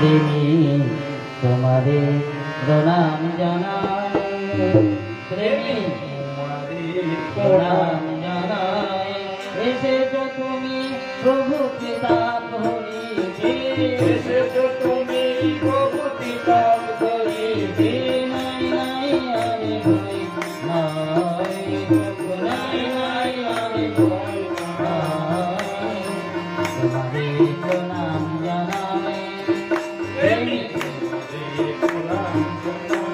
প্রেমী তোমারে প্রণাম জানাই, প্রেমী প্রণাম জানাই। এসেছো তুমি প্রভু পিতা ধরিতে, এসেছো তুমি প্রভু পিতা ধরিতে। নাই নাই আরে ভয় নাই, নাই নাই আরে ভয় নাই, তোমারে প্রণাম জানাই, প্রেমী প্রণাম জানাই।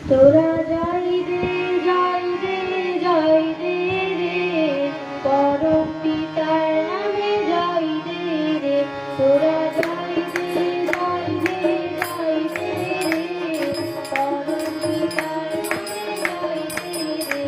তোরা যাই রে রে পরম পিতার নামে যাই রে তোরা যাই রে পরম পিতার নামে যাই রে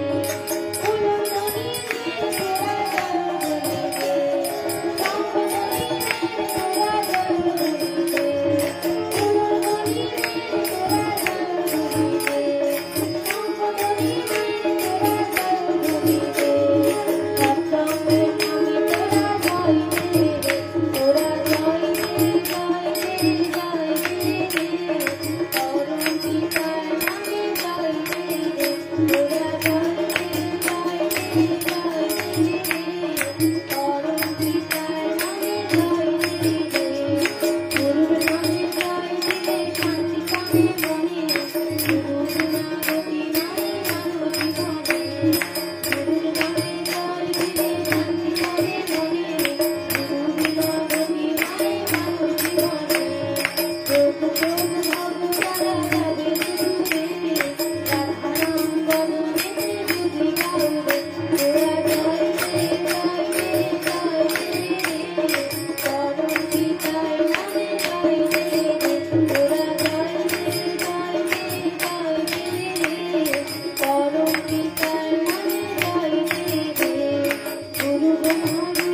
ফুলমণি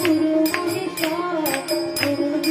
তোরা যাই তোরা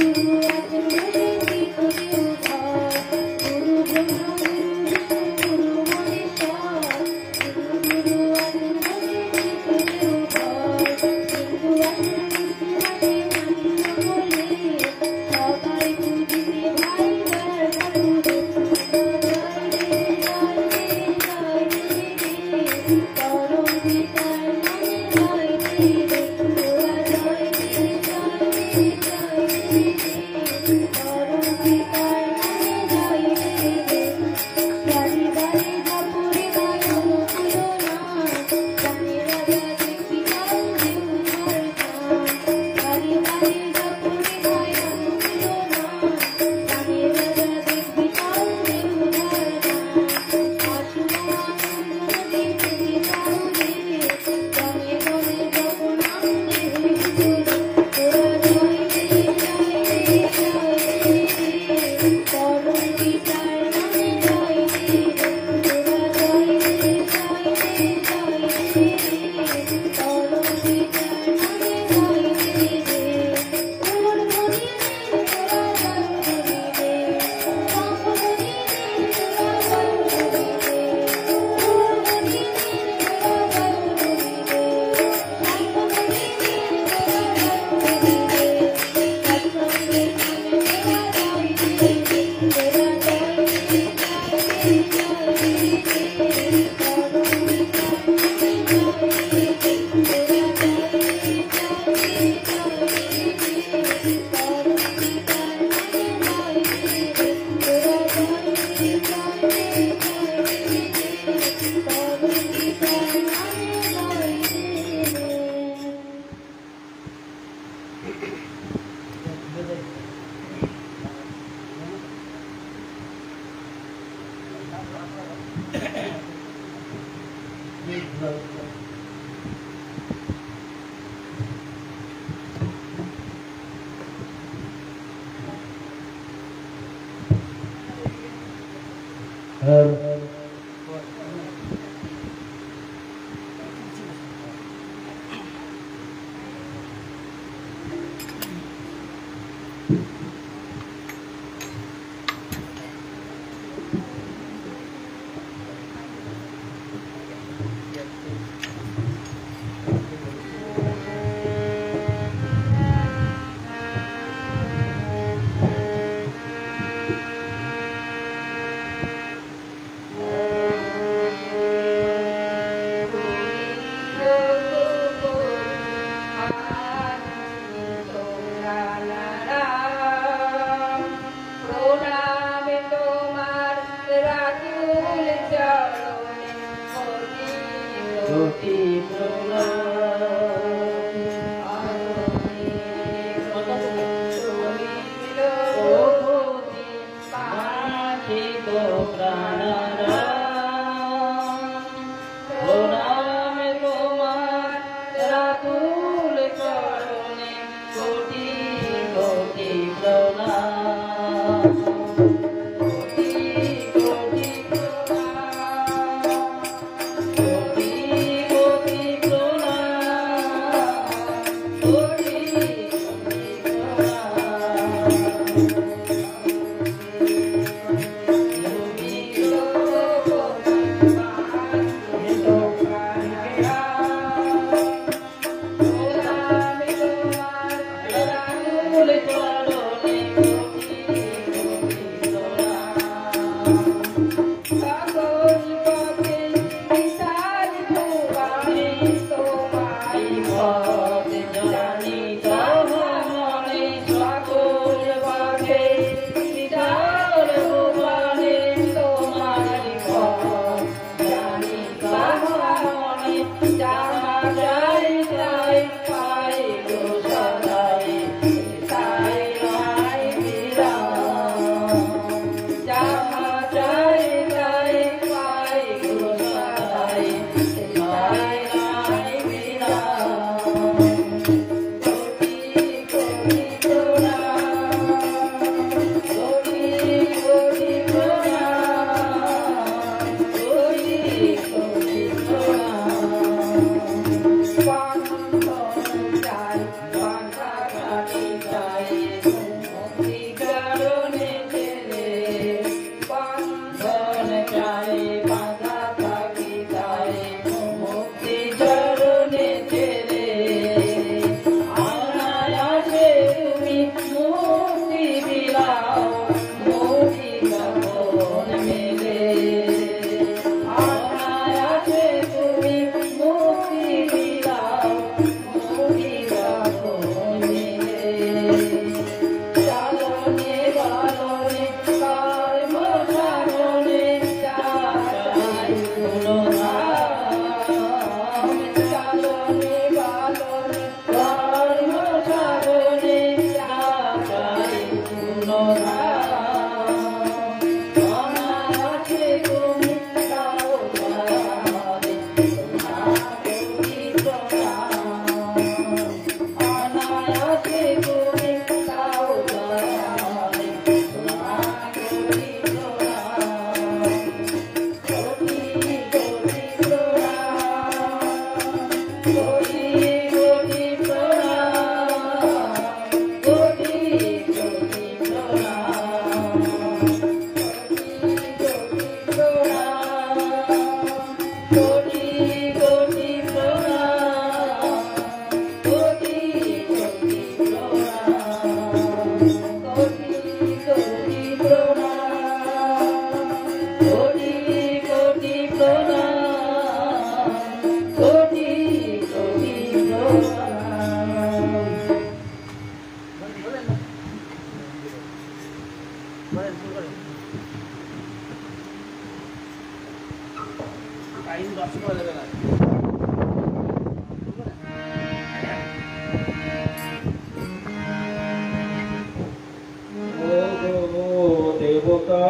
দেবতা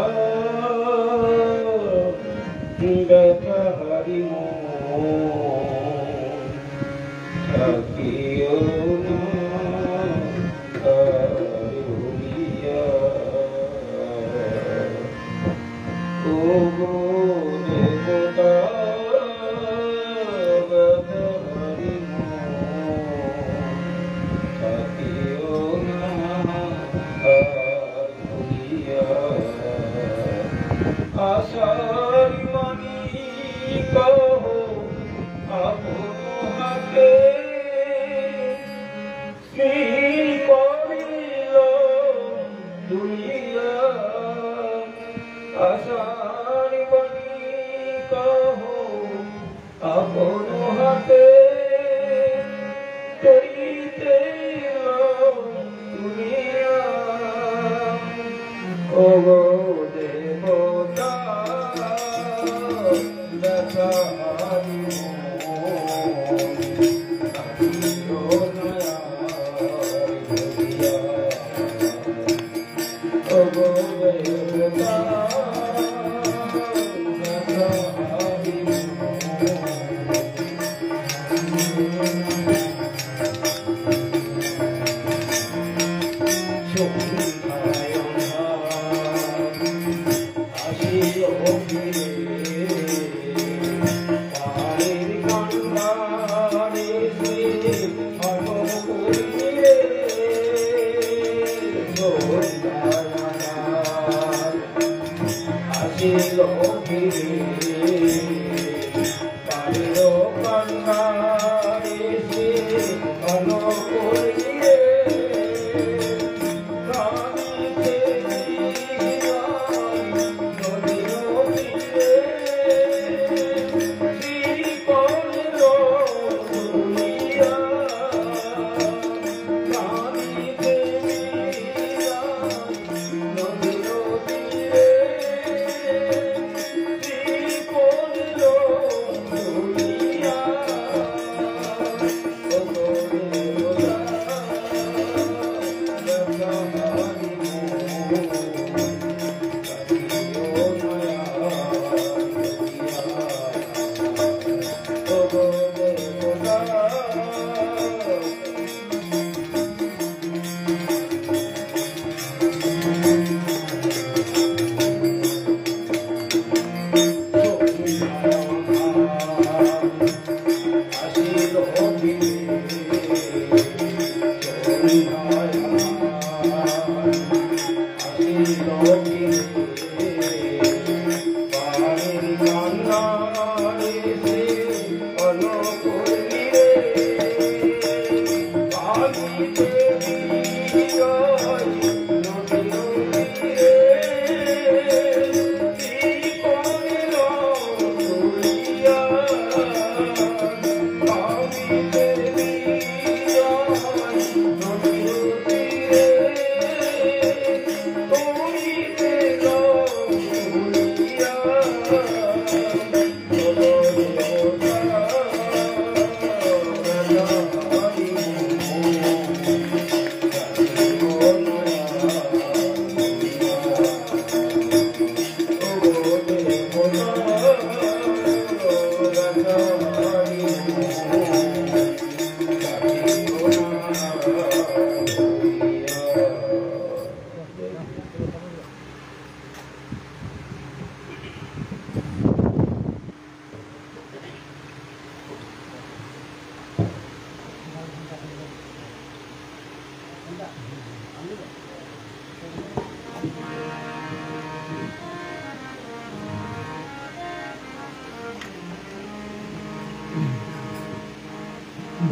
ব্যথা হারি থাকিও না ভুলিয়া ও দেবতা ব্যথা হারি থাকিও না ভুলিয়া আশার মানি কহো আপন হাতে স্থির করিল দুনিয়া আশার মানি কহো আপন হাতে করিতে দুনিয়া ও দেবতা ব্যথা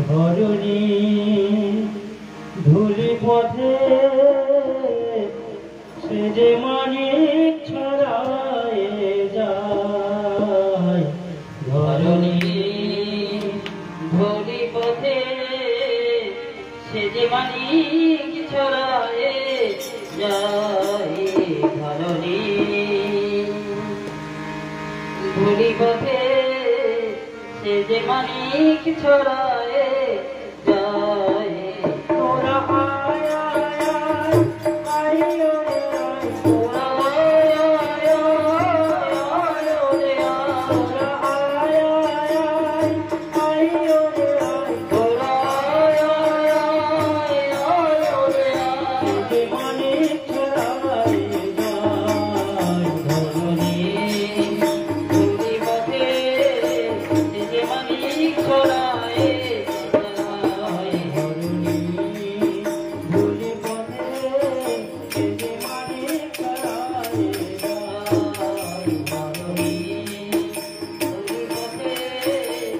ধরণী ধুলি পথে সে যে মানিক ছড়ায় যায়। ধরণী ধুলি পথে সে যে মানিক ছড়ায় যায়। ধরণী ভুলি পথে সে যে মানিক ছড়ায় যায় তোরা আয় আয় আয় আয় তোরা আয় আয় আয় রে তোরা আয় আয় আয় তোরা আয় আয় আয় রে যে মানিক ছড়ায় যায় ধরণী ভুলি পথে সে যে মানিক ছড়ায় যায় ধরণী ভুলি পথে সে যে মানিক ছড়ায় যায় ধরণী ভুলি পথে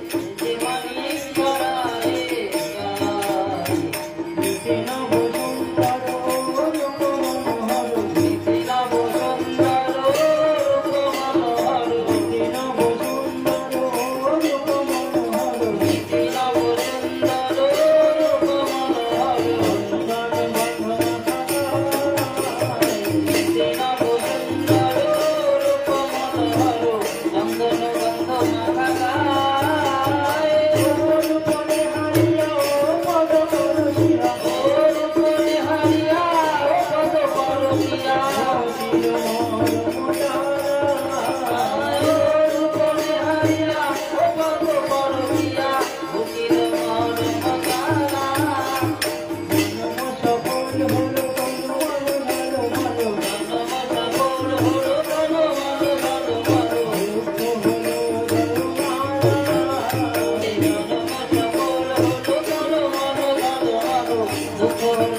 সে যে মানিক ছড়ায় যায় নিতে নব সুন্দর রূপ মনোহর নিতে নব সুন্দর রূপ মনোহর নিতে নব সুন্দর রূপ মনোহর নিতে নব সুন্দর রূপ মনোহর চন্দন বন্ধন থাকায় নিতে নব সুন্দর রূপ মনোহর চন্দন বন্ধন থাকায় ওর উপরে হারিয়া ও পদ করুষিয়া ওর উপরে হারিয়া ও পদ করুষিয়া চির মোর ওর উপরে হারিয়া ও পদ করুষিয়া উকিল মোর মগারা জন্ম সফল হলো কোনো ভালো ভালো ভালো জন্ম সফল হলো কোনো ভালো ভালো ভালো দুঃখ হলো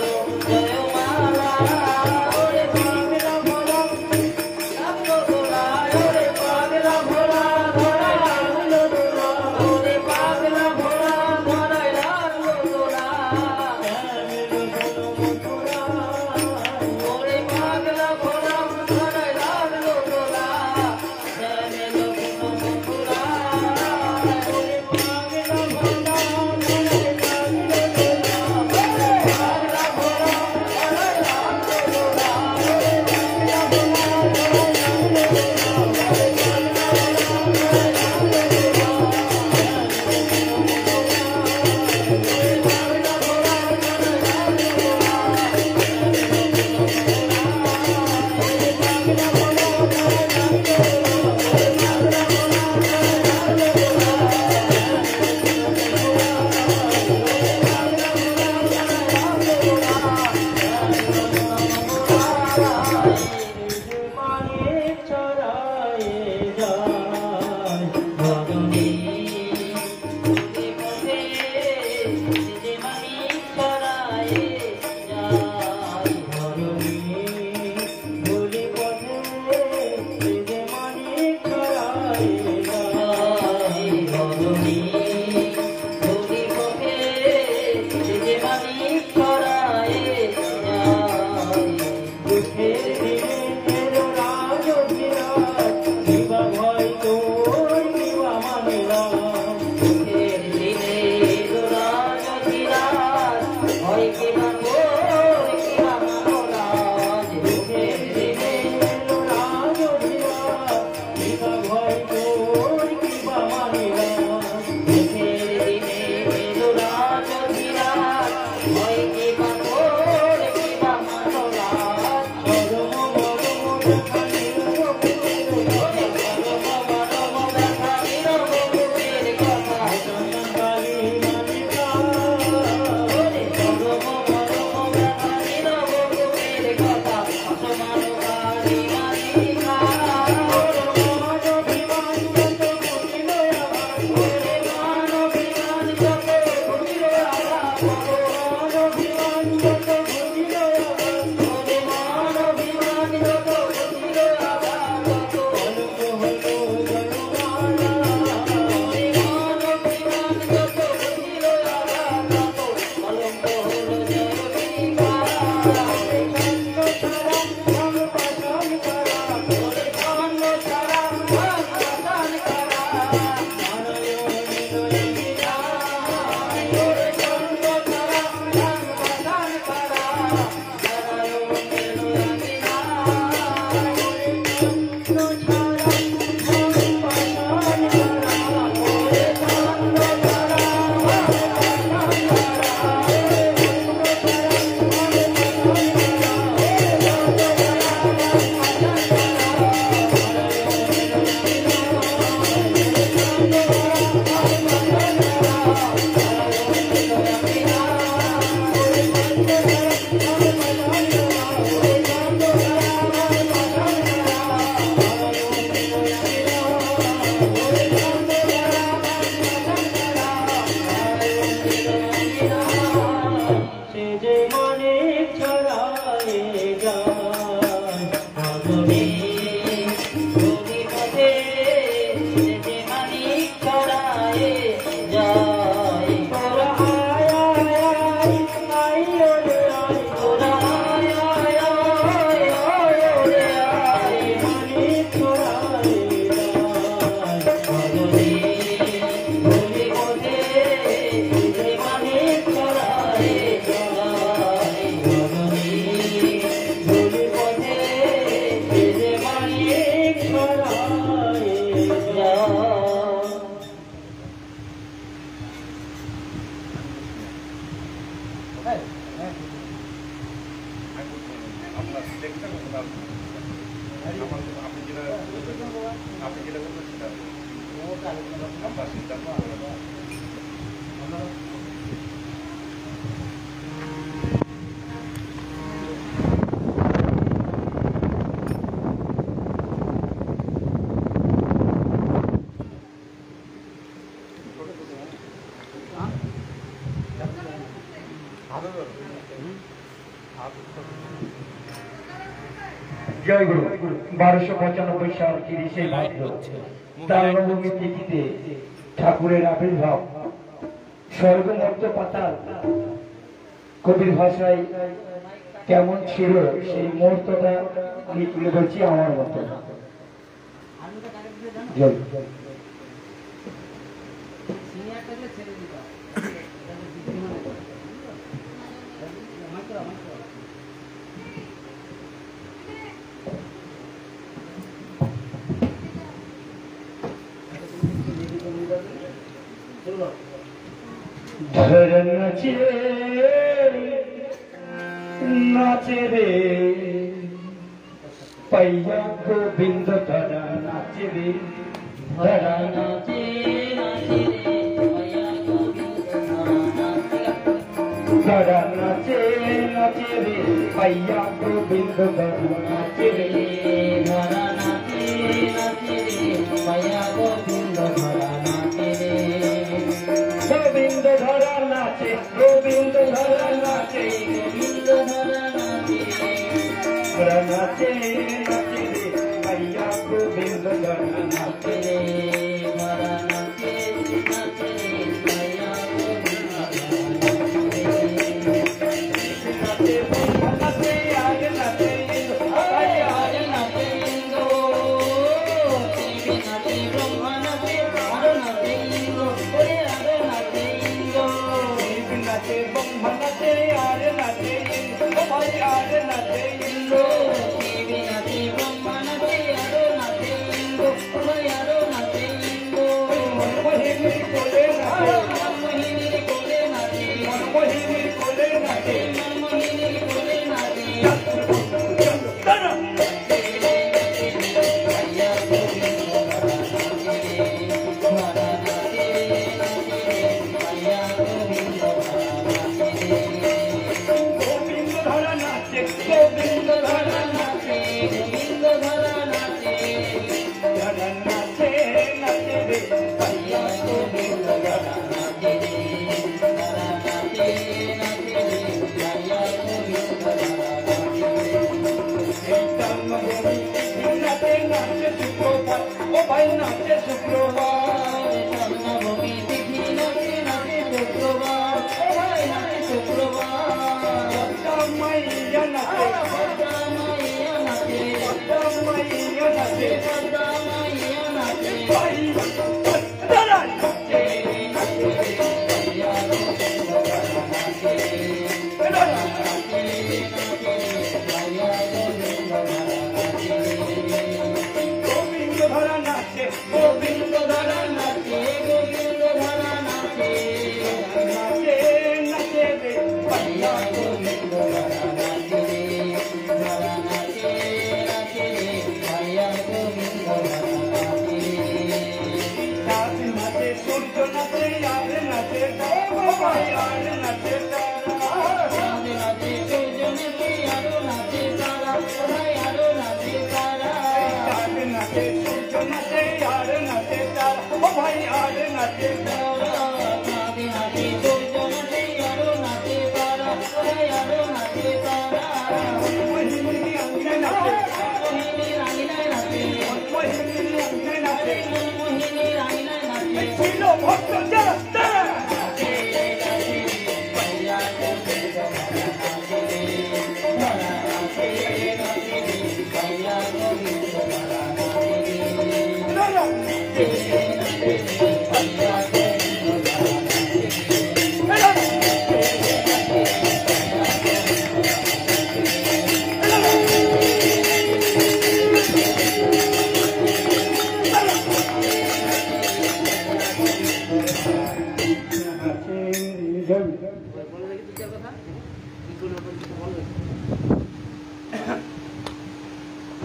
ভুলি পথে জয় গুরু 1295 সাল 30শে ভাদ্র দারুণভূমি তিথিতে ঠাকুরের আবির্ভাব স্বর্গ মর্ত্য পাতাল কবির ভাষায় কেমন ছিল সেই মুহূর্তটা আমি তুলে ধরছি আমার মতো। জয় ধরন নাচে নাচে রে পাইয়া গোবিন্দ ধরা নাচে রে ধরা নাচে ধরা নাচে নাচে রে পাইয়া গোবিন্দ ধরা নাচে রে ধরা নাচে নাচে রে পাইয়া গোবিন্দ ধরা নাচে রে গোবিন্দ ধরা নাচে গোবিন্দ ধরা নাচে গোবিন্দ ধরা নাচে ধরা নাচে নাচে রে পাইয়া গোবিন্দ ধরা নাচে রে ধরা নাচে নাচে রে পাইয়া গোবিন্দ নাচে নাচে আগে নাচে আগে নাচে ইন্দো নাচে ব্রহ্মা নাচে আরো নাচে ইন্দো ওরে আরো নাচে ইন্দো নাচে ব্রহ্মা নাচে আরে নাচে ইন্দো ভাই আরে নাচে ইন্দো নাচে ব্রহ্মা নাচে আরো নাচে ইন্দো ভাই আরো নাচে ইন্দো মোহিনী কোলে নাচে মোহিনী কোলে নাচে মোহিনী কোলে নাচে মোহিনী কোলে নাচে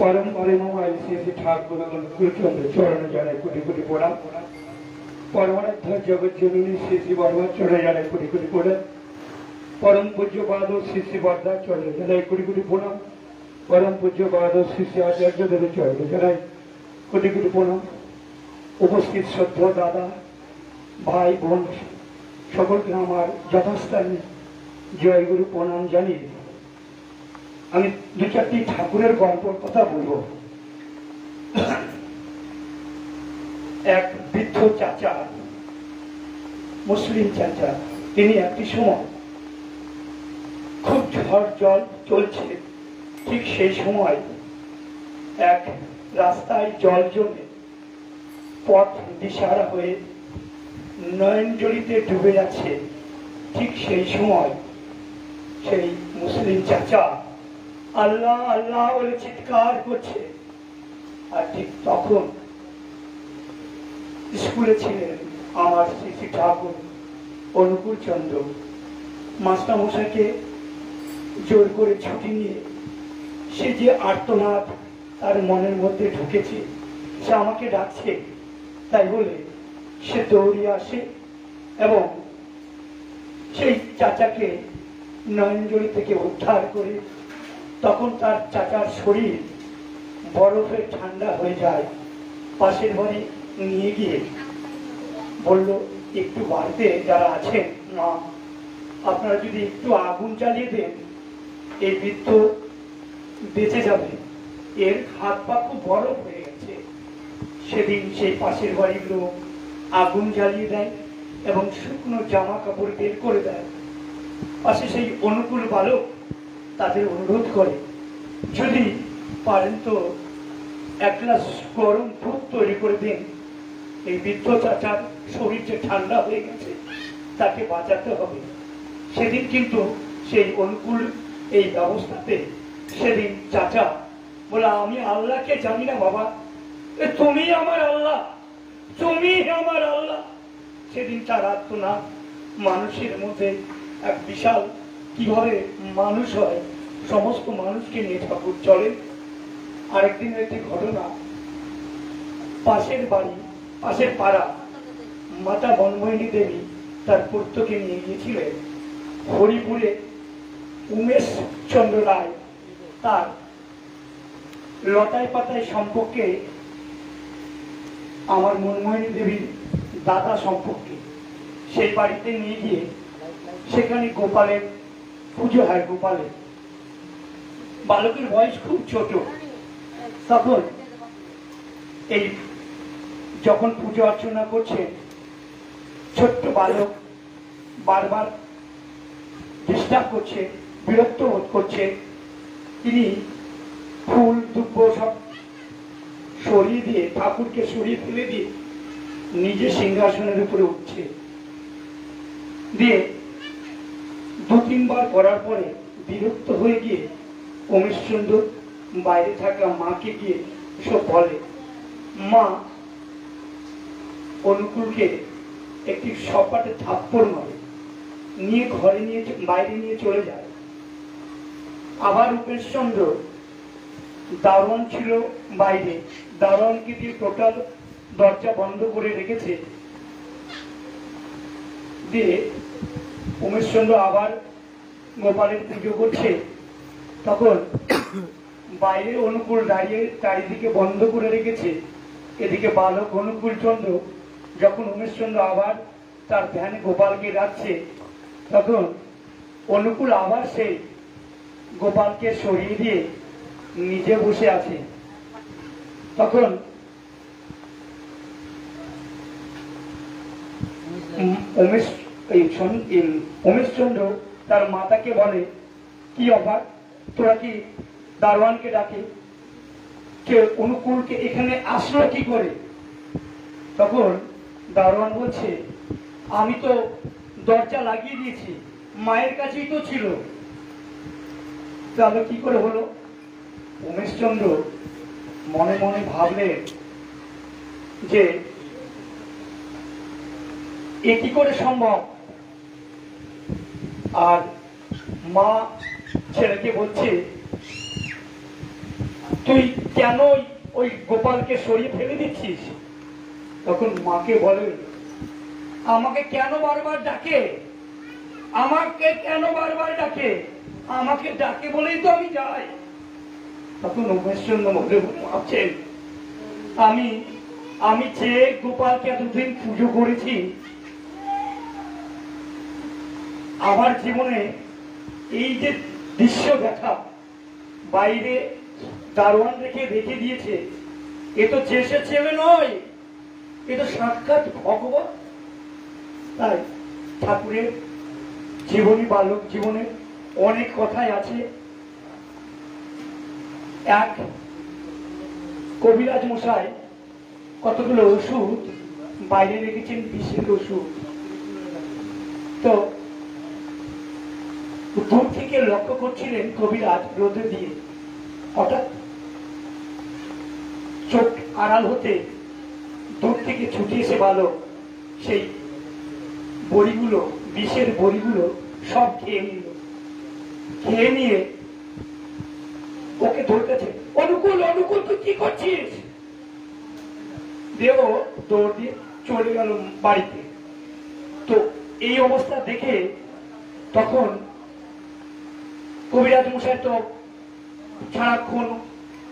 परम ঘরে মোবাইল শ্রী ঠাকুর কুলচন্দ্র চরণে জানাই কোটি কোটি প্রণাম। পরমারাধ্য জগৎ জননী শ্রী বর্মার চরণে জানাই কোটি কোটি প্রণাম। পরম পূজ্য পাদ শ্রী বর্ধা চরণে জানাই কোটি কোটি প্রণাম। পরম পূজ্য পাদ শ্রী আচার্যদের চরণে জানাই কোটি কোটি প্রণাম। উপস্থিত শ্রদ্ধা দাদা ভাই বোন সকলকে আমার যথাস্থানে জয়গুরু প্রণাম জানিয়ে আমি দু চারটি ঠাকুরের গল্পের কথা বলবো। এক বৃদ্ধ চাচা, মুসলিম চাচা, তিনি একটি সময় খুব ঝড় জল চলছে, ঠিক সেই সময় এক রাস্তায় জল জমে পথ দিশাহারা হয়ে নয়নজলিতে ডুবে যাচ্ছে। ঠিক সেই সময় সেই মুসলিম চাচা আল্লাহ আল্লাহ বলে চিৎকার করছে। আর ঠিক তখন স্কুলে ছিলেন আমার শ্রী ঠাকুর অনুকূল চন্দ্র। মাস্টারমশাইকে জোর করে ছুটি নিয়ে সে যে আর্তনাদ তার মনের মধ্যে ঢুকেছে, সে আমাকে ডাকছে, তাই বলে সে দৌড়িয়ে আসে এবং সেই চাচাকে নয়নজলি থেকে উদ্ধার করে তখন তার চাচার শরীর বরফে ঠান্ডা হয়ে যায়। পাশের বাড়ি নিয়ে গিয়ে বলল, একটু বাড়িতে যারা আছেন না, আপনারা যদি একটু আগুন জ্বালিয়ে দেন এই বৃদ্ধ বেঁচে যাবে, এর হাত পা খুব বরফ হয়ে গেছে। সেদিন সেই পাশের বাড়ির লোক আগুন জ্বালিয়ে দেয় এবং শুকনো জামা কাপড় বের করে দেয়। পাশে সেই অনুকূল বালক তাদের অনুরোধ করে, যদি পারেন তো এক গ্লাস গরম দুধ তৈরি করে দিন, এই বৃদ্ধ চাচার শরীর যে ঠান্ডা হয়ে গেছে তাকে বাঁচাতে হবে। সেদিন কিন্তু সেই অনুকূল এই ব্যবস্থাতে সেদিন চাচা বলে, আমি আল্লাহকে জানি না বাবা, তুমি আমার আল্লাহ, তুমি আমার আল্লাহ। সেদিন তার আত্মনাদ মানুষের মধ্যে এক বিশাল, কিভাবে মানুষ হয়, সমস্ত মানুষকে নিয়ে ঠাকুর চলেন। আরেকদিনের একটি ঘটনা, পাশের বাড়ি, পাশের পাড়া মাতা বনমোহিনী দেবী তার পুত্রকে নিয়ে গিয়েছিলেন হরিপুরে। উমেশ চন্দ্র রায় তার লতায় পাতায় সম্পর্কে, আমার মনমোহিনী দেবীর দাদা সম্পর্কে, সেই বাড়িতে নিয়ে গিয়ে সেখানে গোপালের পুজো হয়। গোপালের বালকের বয়স খুব ছোট। তখন এই যখন পুজো অর্চনা করছে, ছোট্ট বালক বারবার ডিস্টার্ব করছে, বিরক্ত বোধ করছে। তিনি ফুল দুব্ব সব সরিয়ে দিয়ে, ঠাকুরকে সরিয়ে ফেলে দিয়ে নিজে সিংহাসনের উপরে উঠছে। দিয়ে দু তিনবার করার পরে বিরক্ত হয়ে গিয়ে উমেশচন্দ্র বাইরে থাকা মাকে গিয়ে সব বলে। মা অনুকূলকে একটি সপাটে থাপ্পড় মারে, নিয়ে ঘরে নিয়ে বাইরে নিয়ে চলে যায়। আবার উমেশচন্দ্র দারোয়ান ছিল বাইরে, দারোয়ানকে দিয়ে টোটাল দরজা বন্ধ করে রেখেছে। দিয়ে উমেশচন্দ্র আবার গোপালের পুজো করছে। তখন বাইরে অনুকূল দাঁড়িয়ে চারিদিকে বন্ধ করে রেখেছে, এদিকে বালক অনুকূল চন্দ্র যখন উমেশচন্দ্র আবার তার ধ্যানে গোপালকে ডাকছে, তখন অনুকূল আবার সেই গোপালকে সরিয়ে দিয়ে নিজে বসে আছে। তখন উমেশচন্দ্র তার মাতাকে বলে, কি অবাক, তোরা কি দারোয়ানকে ডাকে, কে অনুকূলকে এখানে আসলো কি করে? তখন দারোয়ান বলছে, আমি তো দরজা লাগিয়ে দিয়েছি, মায়ের কাছেই তো ছিল, তাহলে কি করে হলো? উমেশচন্দ্র মনে মনে ভাবলেন যে এ কি করে সম্ভব। আর মা ছেলেকে বলছে, তুই কেন ওই গোপালকে সরিয়ে ফেলে দিচ্ছিস? তখন মাকে বলে, আমাকে কেন বারবার ডাকে, আমাকে কেন বারবার ডাকে, আমাকে ডাকে বলেই তো আমি যাই। তখন উমেশচন্দ্র বলে ভাবছেন, আমি যে গোপালকে এতদিন পুজো করেছি, আমার জীবনে এই যে দৃশ্য দেখা, বাইরে দারোয়ান রেখে দিয়েছে, এ তো যে সে ছেলে নয়, এ তো সাক্ষাৎ ভগবান। তাই ঠাকুরের জীবনী, বালক জীবনে অনেক কথাই আছে। এক কবিরাজ মশাই কতগুলো ওষুধ বাইরে রেখেছেন, বিষের ওষুধ। তো দূর থেকে লক্ষ্য করছিলেন কবিরাজ রোদে দিয়ে, হঠাৎ চোখ আড়াল হতে দূর থেকে ছুটে এসে বালক সেই বড়িগুলো, বিষের বড়িগুলো সব খেয়ে নিল। খেয়ে নিয়ে ওকে ধরতেছে, অনুকূল অনুকূল তুই কি করছিস? দেও দৌড় দিয়ে চলে গেল বাড়িতে। তো এই অবস্থা দেখে তখন কবিরাজ মশাই তো সারাক্ষণ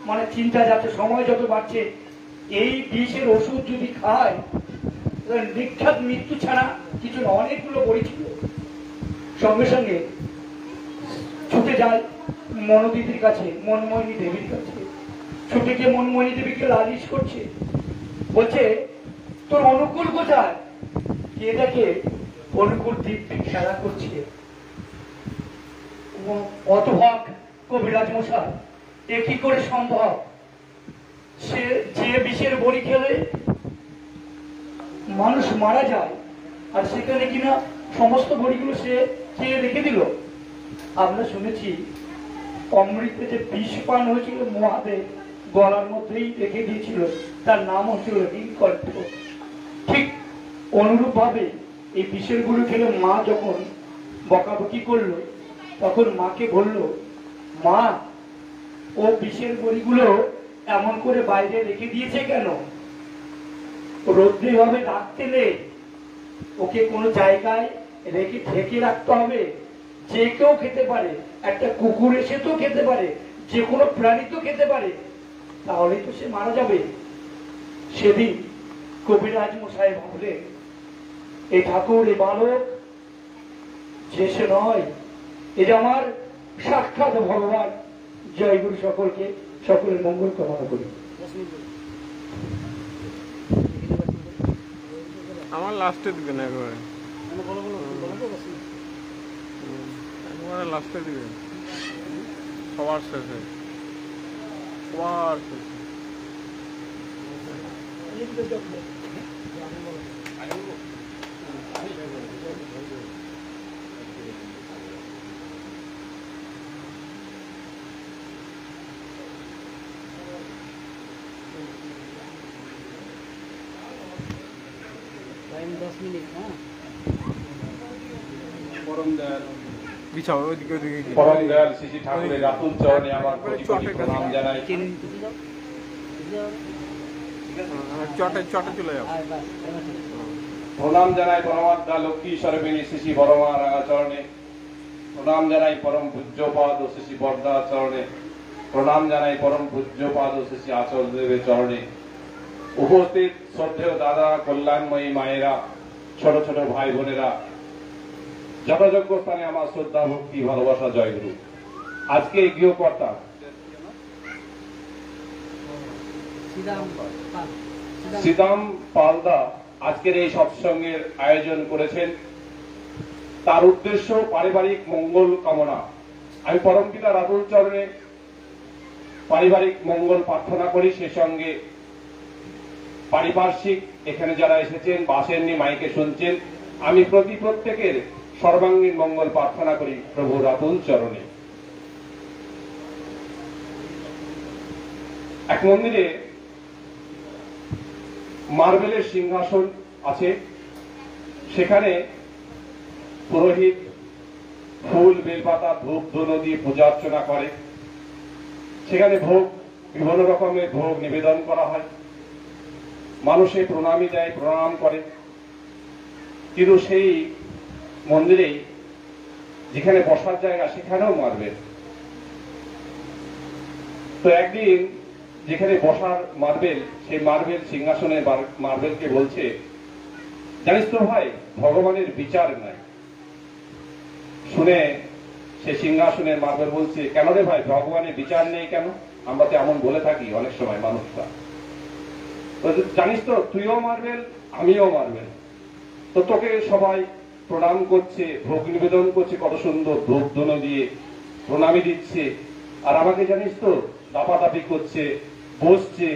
মানে চিন্তা যাচ্ছে, সময় যত বাড়ছে এই বিষের ওষুধ যদি খায় নির্ঘাত মৃত্যু ছাড়া কিছু না। অনেকগুলো বড়ি ছিল, সঙ্গে সঙ্গে ছুটে যায় মনোদিদির কাছে, মনমোহিনী দেবীর কাছে। ছুটে গিয়ে মনমোহিনী দেবীকে লালিশ করছে, বলছে তোর অনুকূল কোথায়? কে দেখে অনুকূল দিব্যি খেলা করছে। অতভাগ কবিরাজ মশাই, এ কি করে সম্ভব? সে যে বিষের বড়ি খেলে মানুষ মারা যায়, আর সেখানে কিনা সমস্ত বড়িগুলো সে খেয়ে রেখে দিল। আমরা শুনেছি অমৃতে যে বিষ পান হয়েছিল মহাদেব গলার মধ্যেই রেখে দিয়েছিল, তার নাম হচ্ছিল নীলকণ্ঠ। ঠিক অনুরূপ ভাবে এই বিষের গুলো খেলে মা যখন বকাবকি করলো, তখন মাকে বলল, মা ও বিষের বড়িগুলো এমন করে বাইরে রেখে দিয়েছে কেন? রোদ্রে ভাবে রাখতে নেই, ওকে কোনো জায়গায় রেখে ঢেকে রাখতে হবে। যে কেউ খেতে পারে, একটা কুকুর এসে তো খেতে পারে, যে কোনো প্রাণী তো খেতে পারে, তাহলেই তো সে মারা যাবে। সেদিন কবিরাজ মশাই ভাবলেন, এই ঠাকুর, এই বালক যে সে নয়, এ যে আমার সাক্ষাৎ ভগবান। জয় গুরু, সকলকে সকলের মঙ্গল কামনা করি। আমার লাস্টে দিবেন একবারে, একবারে লাস্টে দিবেন, সবার শেষে, সবার শেষে। বিছাও ওইদিকে, ওইদিকে পরম দয়াল শ্রী ঠাকুরের রাতুল চরণে আমার প্রণাম জানাই। চটে চটে চলে যাও। প্রণাম জানাই পরমাত্মা লক্ষ্মী স্বরূপিণী শ্রী বড়মা রাঙা চরণে। প্রণাম জানাই পরম পূজ্যপাদ ও শ্রী বরদা চরণে। প্রণাম জানাই পরম পূজ্যপাদ ও শ্রী আচল দেবের চরণে। উপস্থিত শ্রদ্ধেয় দাদা, কল্যাণময়ী মায়েরা, ছোট ছোট ভাই বোনেরা, যথাযোগ্য স্থানে আমার শ্রদ্ধা, ভক্তি, ভালোবাসা, জয়গুরু। আজকে গৃহকর্তা শ্রীদাম পালদা আজকের এই সৎসঙ্গের আয়োজন করেছেন। তার উদ্দেশ্য পারিবারিক মঙ্গল কামনা। আমি পরমপিতা রাতুল চরণে পারিবারিক মঙ্গল প্রার্থনা করি। সে সঙ্গে পারিপার্শ্বিক এখানে যারা এসেছেন, বাসেননি, মাইকে শুনছেন, আমি প্রত্যেকের সর্বাঙ্গীন মঙ্গল প্রার্থনা করি প্রভু রাতুল চরণে। এক মন্দিরে মার্বেলের সিংহাসন আছে, সেখানে পুরোহিত ফুল, বেলপাতা, ধূপ, ধুনো দিয়ে পূজা অর্চনা করে। সেখানে ভোগ বিভিন্ন রকমের ভোগ নিবেদন করা হয়, মানুষে প্রণামী দেয়, প্রণাম করে। কিন্তু সেই মন্দিরেই যেখানে বসার জায়গা সেখানেও মার্বেল। তো একদিন যেখানে বসার মার্বেল, সেই মার্বেল সিংহাসনের মার্বেলকে বলছে, জানিস তো ভাই, ভগবানের বিচার নাই। শুনে সে সিংহাসনের মার্বেল বলছে, কেন রে ভাই, ভগবানের বিচার নেই কেন? আমরা তো এমন বলে থাকি অনেক সময় মানুষরা। জানিস তো, তুইও মার্বেল, আমিও মার্বেল। তো তোকে সবাই প্রণাম করছে, ভোগ নিবেদন করছে, কত সুন্দর ধূপ ধুনো দিয়ে প্রণামী দিচ্ছে, আর আমাকে জানিস তো দাপাদাপি করছে, বসছে,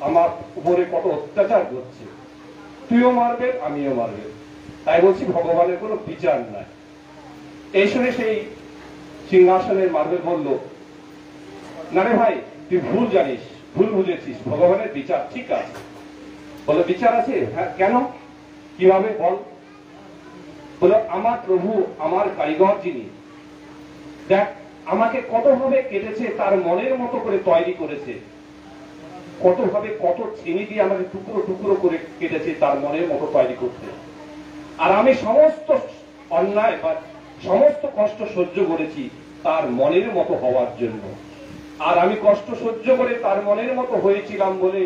আমার উপরে কত অত্যাচার করছে। তুইও মার্বেল, আমিও মার্বেল। তাই বলছি ভগবানের কোনো বিচার নাই। এই শুনে সেই সিংহাসনের মার্বেল বলল, না রে ভাই, তুই ভুল জানিস, ভুল বুঝেছিস, ভগবানের বিচার ঠিক আছে। বলে, বিচার আছে? হ্যাঁ, কেন, কিভাবে বল? বলে, আমার প্রভু, আমার কারিগর যিনি, দেখ আমাকে কতভাবে কেটেছে, তার মনের মতো করে তৈরি করেছে, কতভাবে কত চিনি দিয়ে আমাকে টুকরো টুকরো করে কেটেছে তার মনের মতো তৈরি করতে। আর আমি সমস্ত অন্যায় বা সমস্ত কষ্ট সহ্য করেছি তার মনের মতো হওয়ার জন্য। আর আমি কষ্ট সহ্য করে তার মনের মতো হয়েছিলাম বলে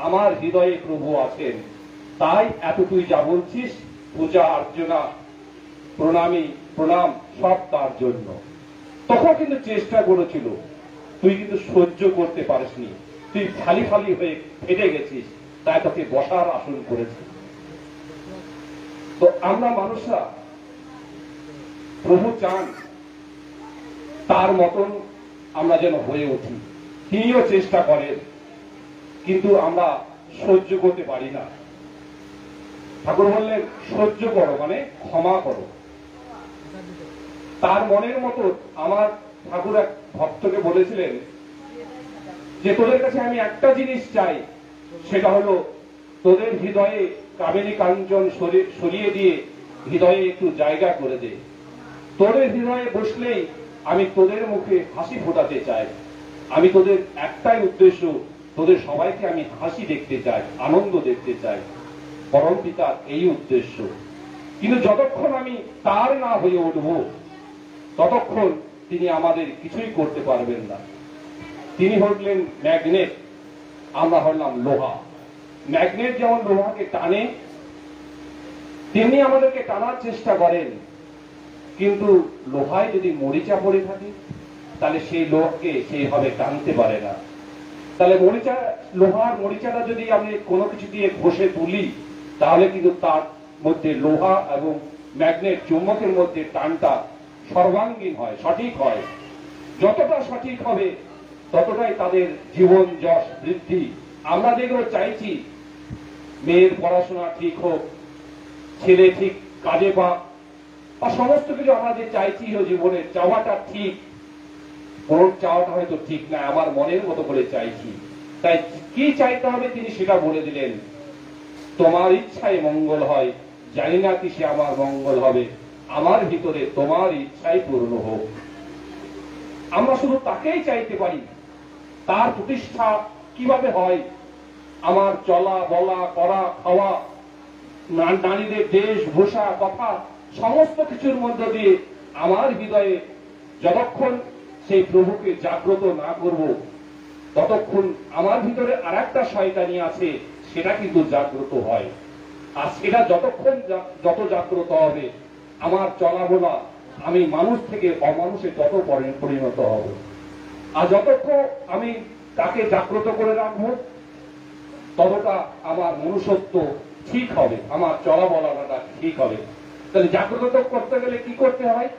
আমার হৃদয়ে প্রভু আছেন। তাই এত তুই যা বলছিস, পূজা অর্চনা প্রণামী প্রণাম সব তার জন্য। তখন কিন্তু চেষ্টা করেছিল, তুই কিন্তু সহ্য করতে পারিসনি, তুই খালি খালি হয়ে ফেটে গেছিস, তাই তোকে বসার আসন করেছি। তো আমরা মানুষরা প্রভু চান তার মতন আমরা যেন হয়ে উঠি, তিনিও চেষ্টা করেন, কিন্তু আমরা সহ্য করতে পারি না। ঠাকুর বললেন, সহ্য করো মানে ক্ষমা করো। তার মনের মতো আমার ঠাকুর এক ভক্তকে বলেছিলেন যে, তোদের কাছে আমি একটা জিনিস চাই, সেটা হলো তোদের হৃদয়ে কামিনী কাঞ্চন সরিয়ে দিয়ে হৃদয়ে একটু জায়গা করে দে। তোদের হৃদয়ে বসলেই আমি তোদের মুখে হাসি ফোটাতে চাই। আমি তোদের একটাই উদ্দেশ্য, তোদের সবাইকে আমি হাসি দেখতে চাই, আনন্দ দেখতে চাই। পরম পিতার এই উদ্দেশ্য। কিন্তু যতক্ষণ আমি তার না হয়ে উঠব, ততক্ষণ তিনি আমাদের কিছুই করতে পারবেন না। তিনি হলেন ম্যাগনেট, আমরা হলাম লোহা। ম্যাগনেট যেমন লোহাকে টানে, তেমনি আমাদেরকে টানার চেষ্টা করেন। কিন্তু লোহায় যদি মরিচা পড়ে থাকে, তাহলে সেই লোহাকে সেইভাবে টানতে পারে না। তাহলে লোহার মরিচাটা যদি আমি কোনো কিছু দিয়ে ঘষে তুলি, তাহলে কিন্তু তার মধ্যে লোহা এবং ম্যাগনেট চুম্বকের মধ্যে টানটা সর্বাঙ্গীন হয়, সঠিক হয়। যতটা সঠিক হবে ততটাই তাদের জীবন যশ বৃদ্ধি। আমরা যেগুলো চাইছি, মেয়ের পড়াশোনা ঠিক হোক, ছেলে ঠিক কাজে পাক, বা সমস্ত কিছু আমরা যে চাইছি জীবনে, চাওয়াটা ঠিক, ওর চাওয়াটা হয়তো ঠিক না, আমার মনের মতো করে চাইছি। তাই কি চাইতে হবে তিনি সেটা বলে দিলেন, তোমার ইচ্ছায় মঙ্গল হয়, জানি না কি সে আমার মঙ্গল হবে, আমার ভিতরে তোমার ইচ্ছাই পূর্ণ হোক। আমরা শুধু তাকেই চাইতে পারি। তার প্রতিষ্ঠা কিভাবে হয়? আমার চলা বলা করা খাওয়া, নারীদের দেশ ভূষা কথা, সমস্ত কিছুর মধ্য দিয়ে আমার হৃদয়ে যতক্ষণ সেই প্রভুকে জাগ্রত না করব, ততক্ষণ আমার ভিতরে আর একটা শয়তানি আছে, সেটা কিন্তু জাগ্রত হয়। আর সেটা যতক্ষণ যত জাগ্রত হবে, আমার চলা বলা, আমি মানুষ থেকে অমানুষে তত পরিণত হব। আর যতক্ষণ আমি তাকে জাগ্রত করে রাখবো, ততটা আমার মনুষ্যত্ব ঠিক হবে, আমার চলা বলাটা ঠিক হবে। তাহলে জাগ্রত করতে গেলে কি করতে হয়?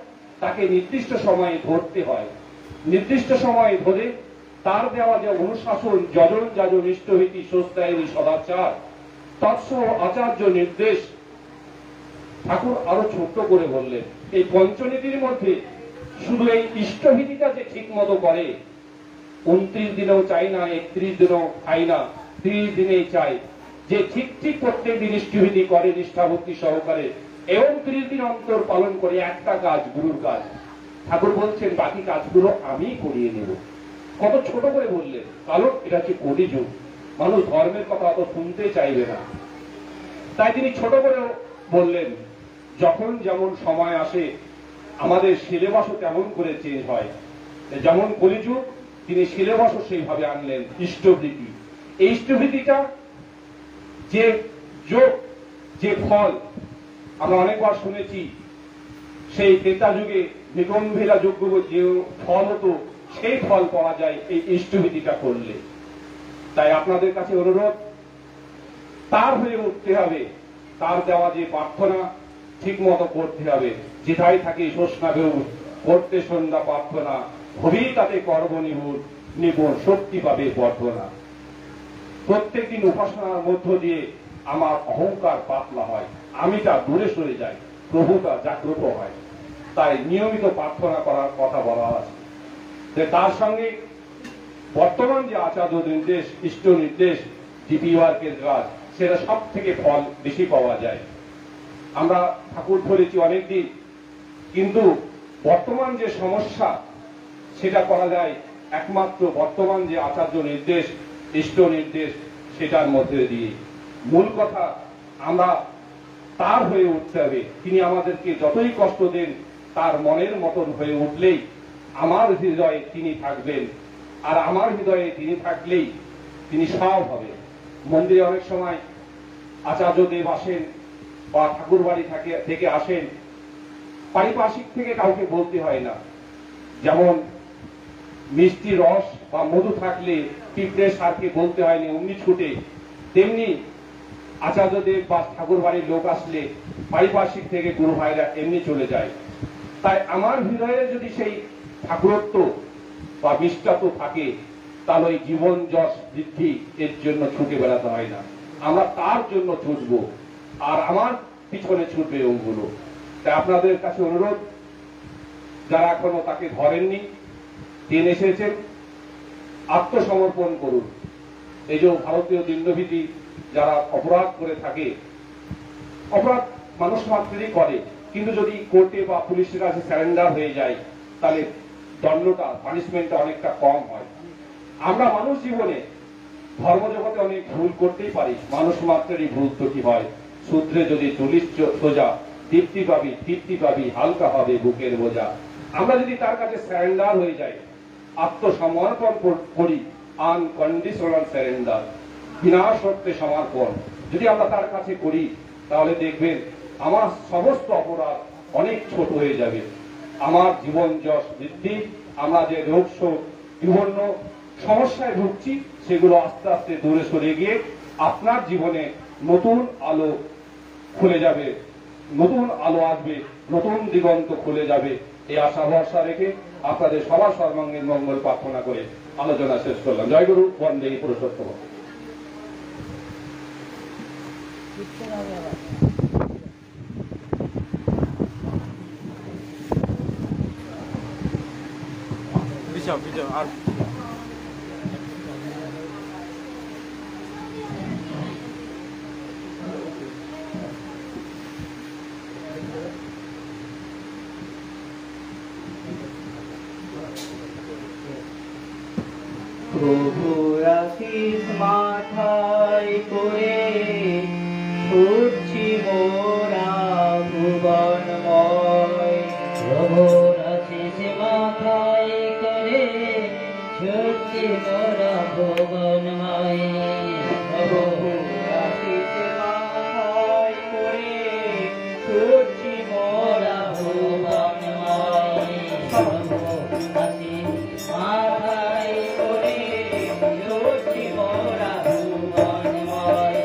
তাকে নির্দিষ্ট সময়ে ধরতে হয়। নির্দিষ্ট সময়ে ধরে তার দেওয়া যে অনুশাসন, যজন যাজন ইষ্টভীতি সস্তায়নী সদাচার, তৎস আচার্য নির্দেশ, ঠাকুর আরো ছোট্ট করে বললেন, এই পঞ্চনীতির মধ্যে শুধু এই ইষ্টভীতিটা যে ঠিক মতো করে, 29 দিনেও চাই না, 31 দিনেও খাই না, 30 দিনেই চাই, যে ঠিক ঠিক প্রত্যেক দিন ইষ্টভীতি করে নিষ্ঠাভক্তি সহকারে এবং 30 দিন অন্তর পালন করে একটা কাজ, গুরুর কাজ, ঠাকুর বলছেন বাকি কাজগুলো আমি করিয়ে নেব। কত ছোট করে বললেন, কারণ এটা হচ্ছে কলিযুগ, মানুষ ধর্মের কথা অত শুনতে চাইবে না। তাই তিনি ছোট করে বললেন, যখন যেমন সময় আসে আমাদের সিলেবাসও তেমন করে চেঞ্জ হয়। যেমন কলিযুগ, তিনি সিলেবাসও সেইভাবে আনলেন। ইষ্টভৃতি, এই ইষ্টভৃতিটা যে যোগ, যে ফল আমরা অনেকবার শুনেছি, সেই ত্রেতা যুগে নিগমভেলা যজ্ঞ যে ফল হতো, সেই ফল পাওয়া যায় এই ইষ্টভৃতিটা করলে। তাই আপনাদের কাছে অনুরোধ, তার হয়ে উঠতে হবে, তার দেওয়া যে প্রার্থনা ঠিক মতো করতে হবে। যেথায় থাকে শোষণাবেও করতে সন্ধ্যা প্রার্থনা, হবেই তাতে কর্ম নিপুণ, শক্তি পাবে বর্ধনা। প্রত্যেকদিন উপাসনার মধ্য দিয়ে আমার অহংকার পাতলা হয়, আমিটা দূরে সরে যায়, প্রভুতা জাগ্রত হয়। তাই নিয়মিত প্রার্থনা করার কথা বলা আছে। তার সঙ্গে বর্তমান যে আচার্য নির্দেশ, ইষ্ট নির্দেশ, ডিপি ওয়ার্কের কাজ, সেটা সব থেকে ফল বেশি পাওয়া যায়। আমরা ঠাকুর ধরেছি অনেকদিন, কিন্তু বর্তমান যে সমস্যা সেটা করা যায় একমাত্র বর্তমান যে আচার্য নির্দেশ, ইষ্ট নির্দেশ, সেটার মধ্যে দিয়ে। মূল কথা, আমরা তার হয়ে উঠতে হবে। তিনি আমাদেরকে যতই কষ্ট দেন, তার মনের মতন হয়ে উঠলেই আমার হৃদয়ে তিনি থাকবেন, আর আমার হৃদয়ে তিনি থাকলেই তিনি সব হবে। মন্দিরে অনেক সময় আচার্যদেব আসেন বা ঠাকুর বাড়ি থেকে আসেন, পারিপার্শ্বিক থেকে কাউকে বলতে হয় না। যেমন মিষ্টি রস বা মধু থাকলে পিঁপড়ে সারকে বলতে হয়নি, অমনি ছুটে, তেমনি আচার্যদেব বা ঠাকুর বাড়ির লোক আসলে পারিপার্শ্বিক থেকে গুরু ভাইরা এমনি চলে যায়। তাই আমার হৃদয়ে যদি সেই ঠাকুরত্ব বা মিষ্টত্ব থাকে, তাহলে ওই জীবন যশ বৃদ্ধি এর জন্য ছুটে বেড়াতে হয় না, আমরা তার জন্য ছুটব, আর আমার পিছনে ছুটবে ওগুলো। তাই আপনাদের কাছে অনুরোধ, যারা এখনো তাকে ধরেননি, তিনি এসেছেন, আত্মসমর্পণ করুন। এই যে ভারতীয় দণ্ডবিধি যারা অপরাধ করে থাকে, অপরাধ মানুষ মাত্রই করে, কিন্তু যদি কোর্টে বা পুলিশের কাছে স্যারেন্ডার হয়ে যায়, তাহলে দণ্ডটা, পানিশমেন্টটা অনেকটা কম হয়। আমরা মানুষ জীবনে ধর্মজগতে অনেক ভুল করতেই পারি, মানুষ মাত্রেরই ভুল ত্রুটি হয়। সূত্রে যদি চলিস সোজা, তৃপ্তি পাবি, হালকা হবে বুকের বোঝা। আমরা যদি তার কাছে স্যারেন্ডার হয়ে যাই, আত্মসমর্পণ করি, আনকন্ডিশনাল স্যারেন্ডার, বিনা শর্তে সমর্পণ যদি আমরা তার কাছে করি, তাহলে দেখবেন আমার সমস্ত অপরাধ অনেক ছোট হয়ে যাবে, আমার জীবন যশ বৃদ্ধি, আমরা যে রোগ শোক বিভিন্ন সমস্যায় ভুগছি, সেগুলো আস্তে আস্তে দূরে সরে গিয়ে আপনার জীবনে নতুন আলো খুলে যাবে, নতুন আলো আসবে, নতুন দিগন্ত খুলে যাবে। এই আশা ভরসা রেখে আপনাদের সবার সর্বাঙ্গীন মঙ্গল প্রার্থনা করে আলোচনা শেষ করলাম। জয় গুরু, বন্দে পুরুষোত্তম। পিছাও আর প্রভুর আশিস মাথায় করে ছুটছি মোরা ভুবনময়। প্রভুর আশিস মাথায় করে ছুটছি মোরা ভুবনময়। প্রভুর আশিস মাথায় করে ছুটছি মোরা ভুবনময়। প্রভুর আশিস মাথায় করে ছুটছি মোরা ভুবনময়।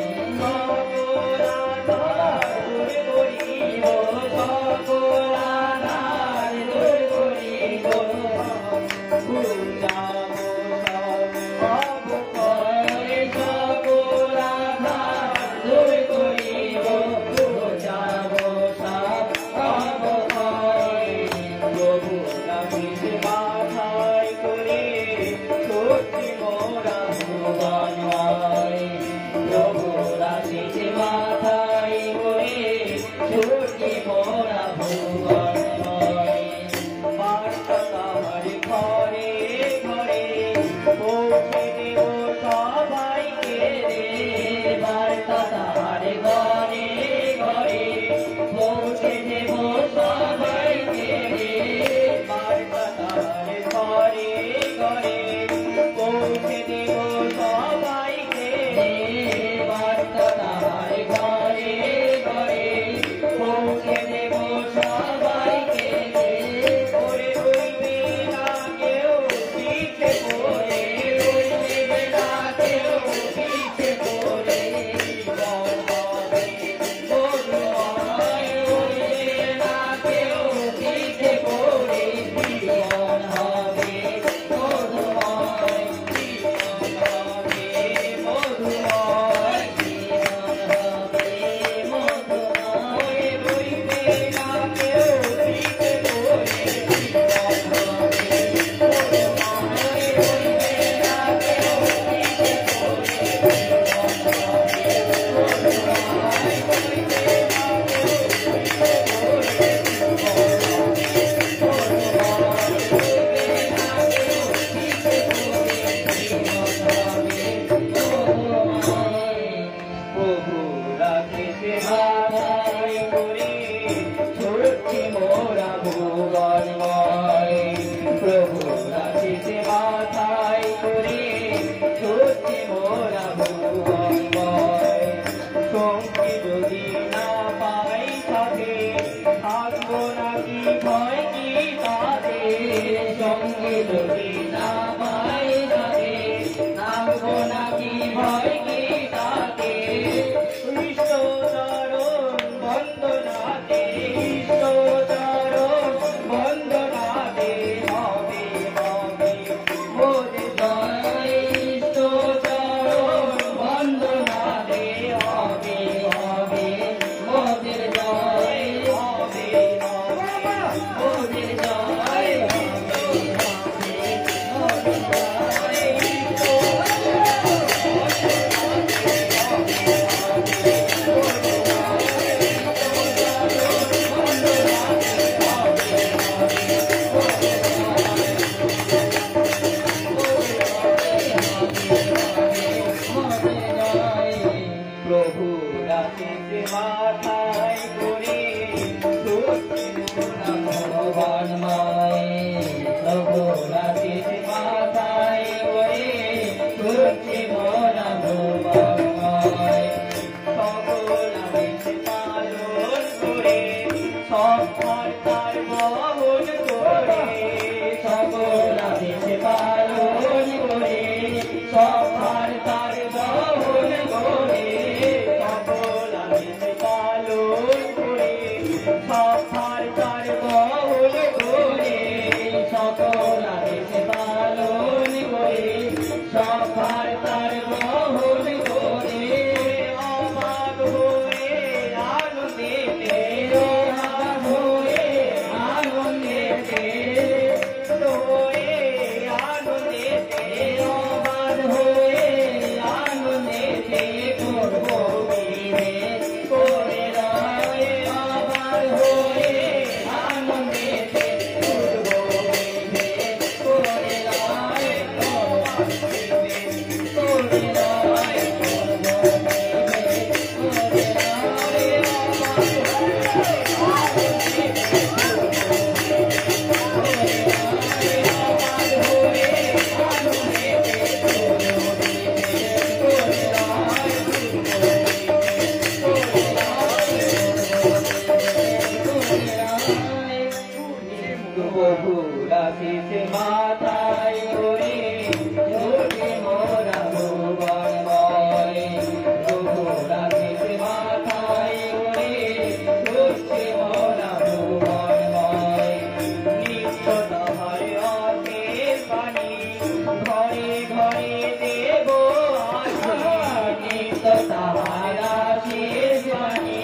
তাহারা শেষ বাণী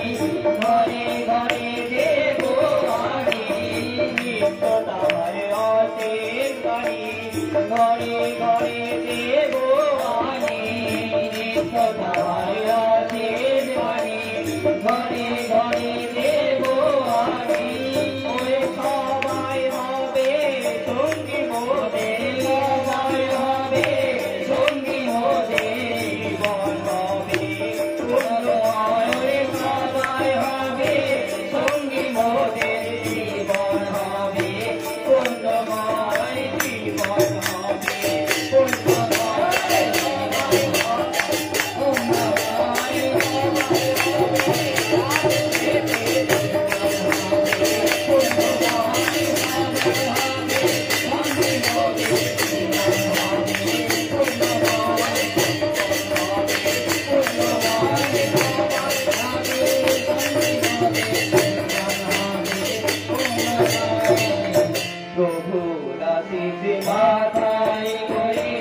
ঘরে ঘরে দেব বাণী নিত্য তাহারা শেষ বাণী ঘরে ঘরে দেব বাণী নিত্য তাহারা শেষ বাণী ঘরে ঘরে দেব বাণী ওরে সবাই হবে সঙ্গী মোদের সবাই হবে সঙ্গী মোদের জীবন হবে পুণ্যময় ওরে সবাই হবে সঙ্গী মোদের জীবন হবে পুণ্যময় জীবন হবে পুণ্যময় প্রভু দাসী মাথায় করে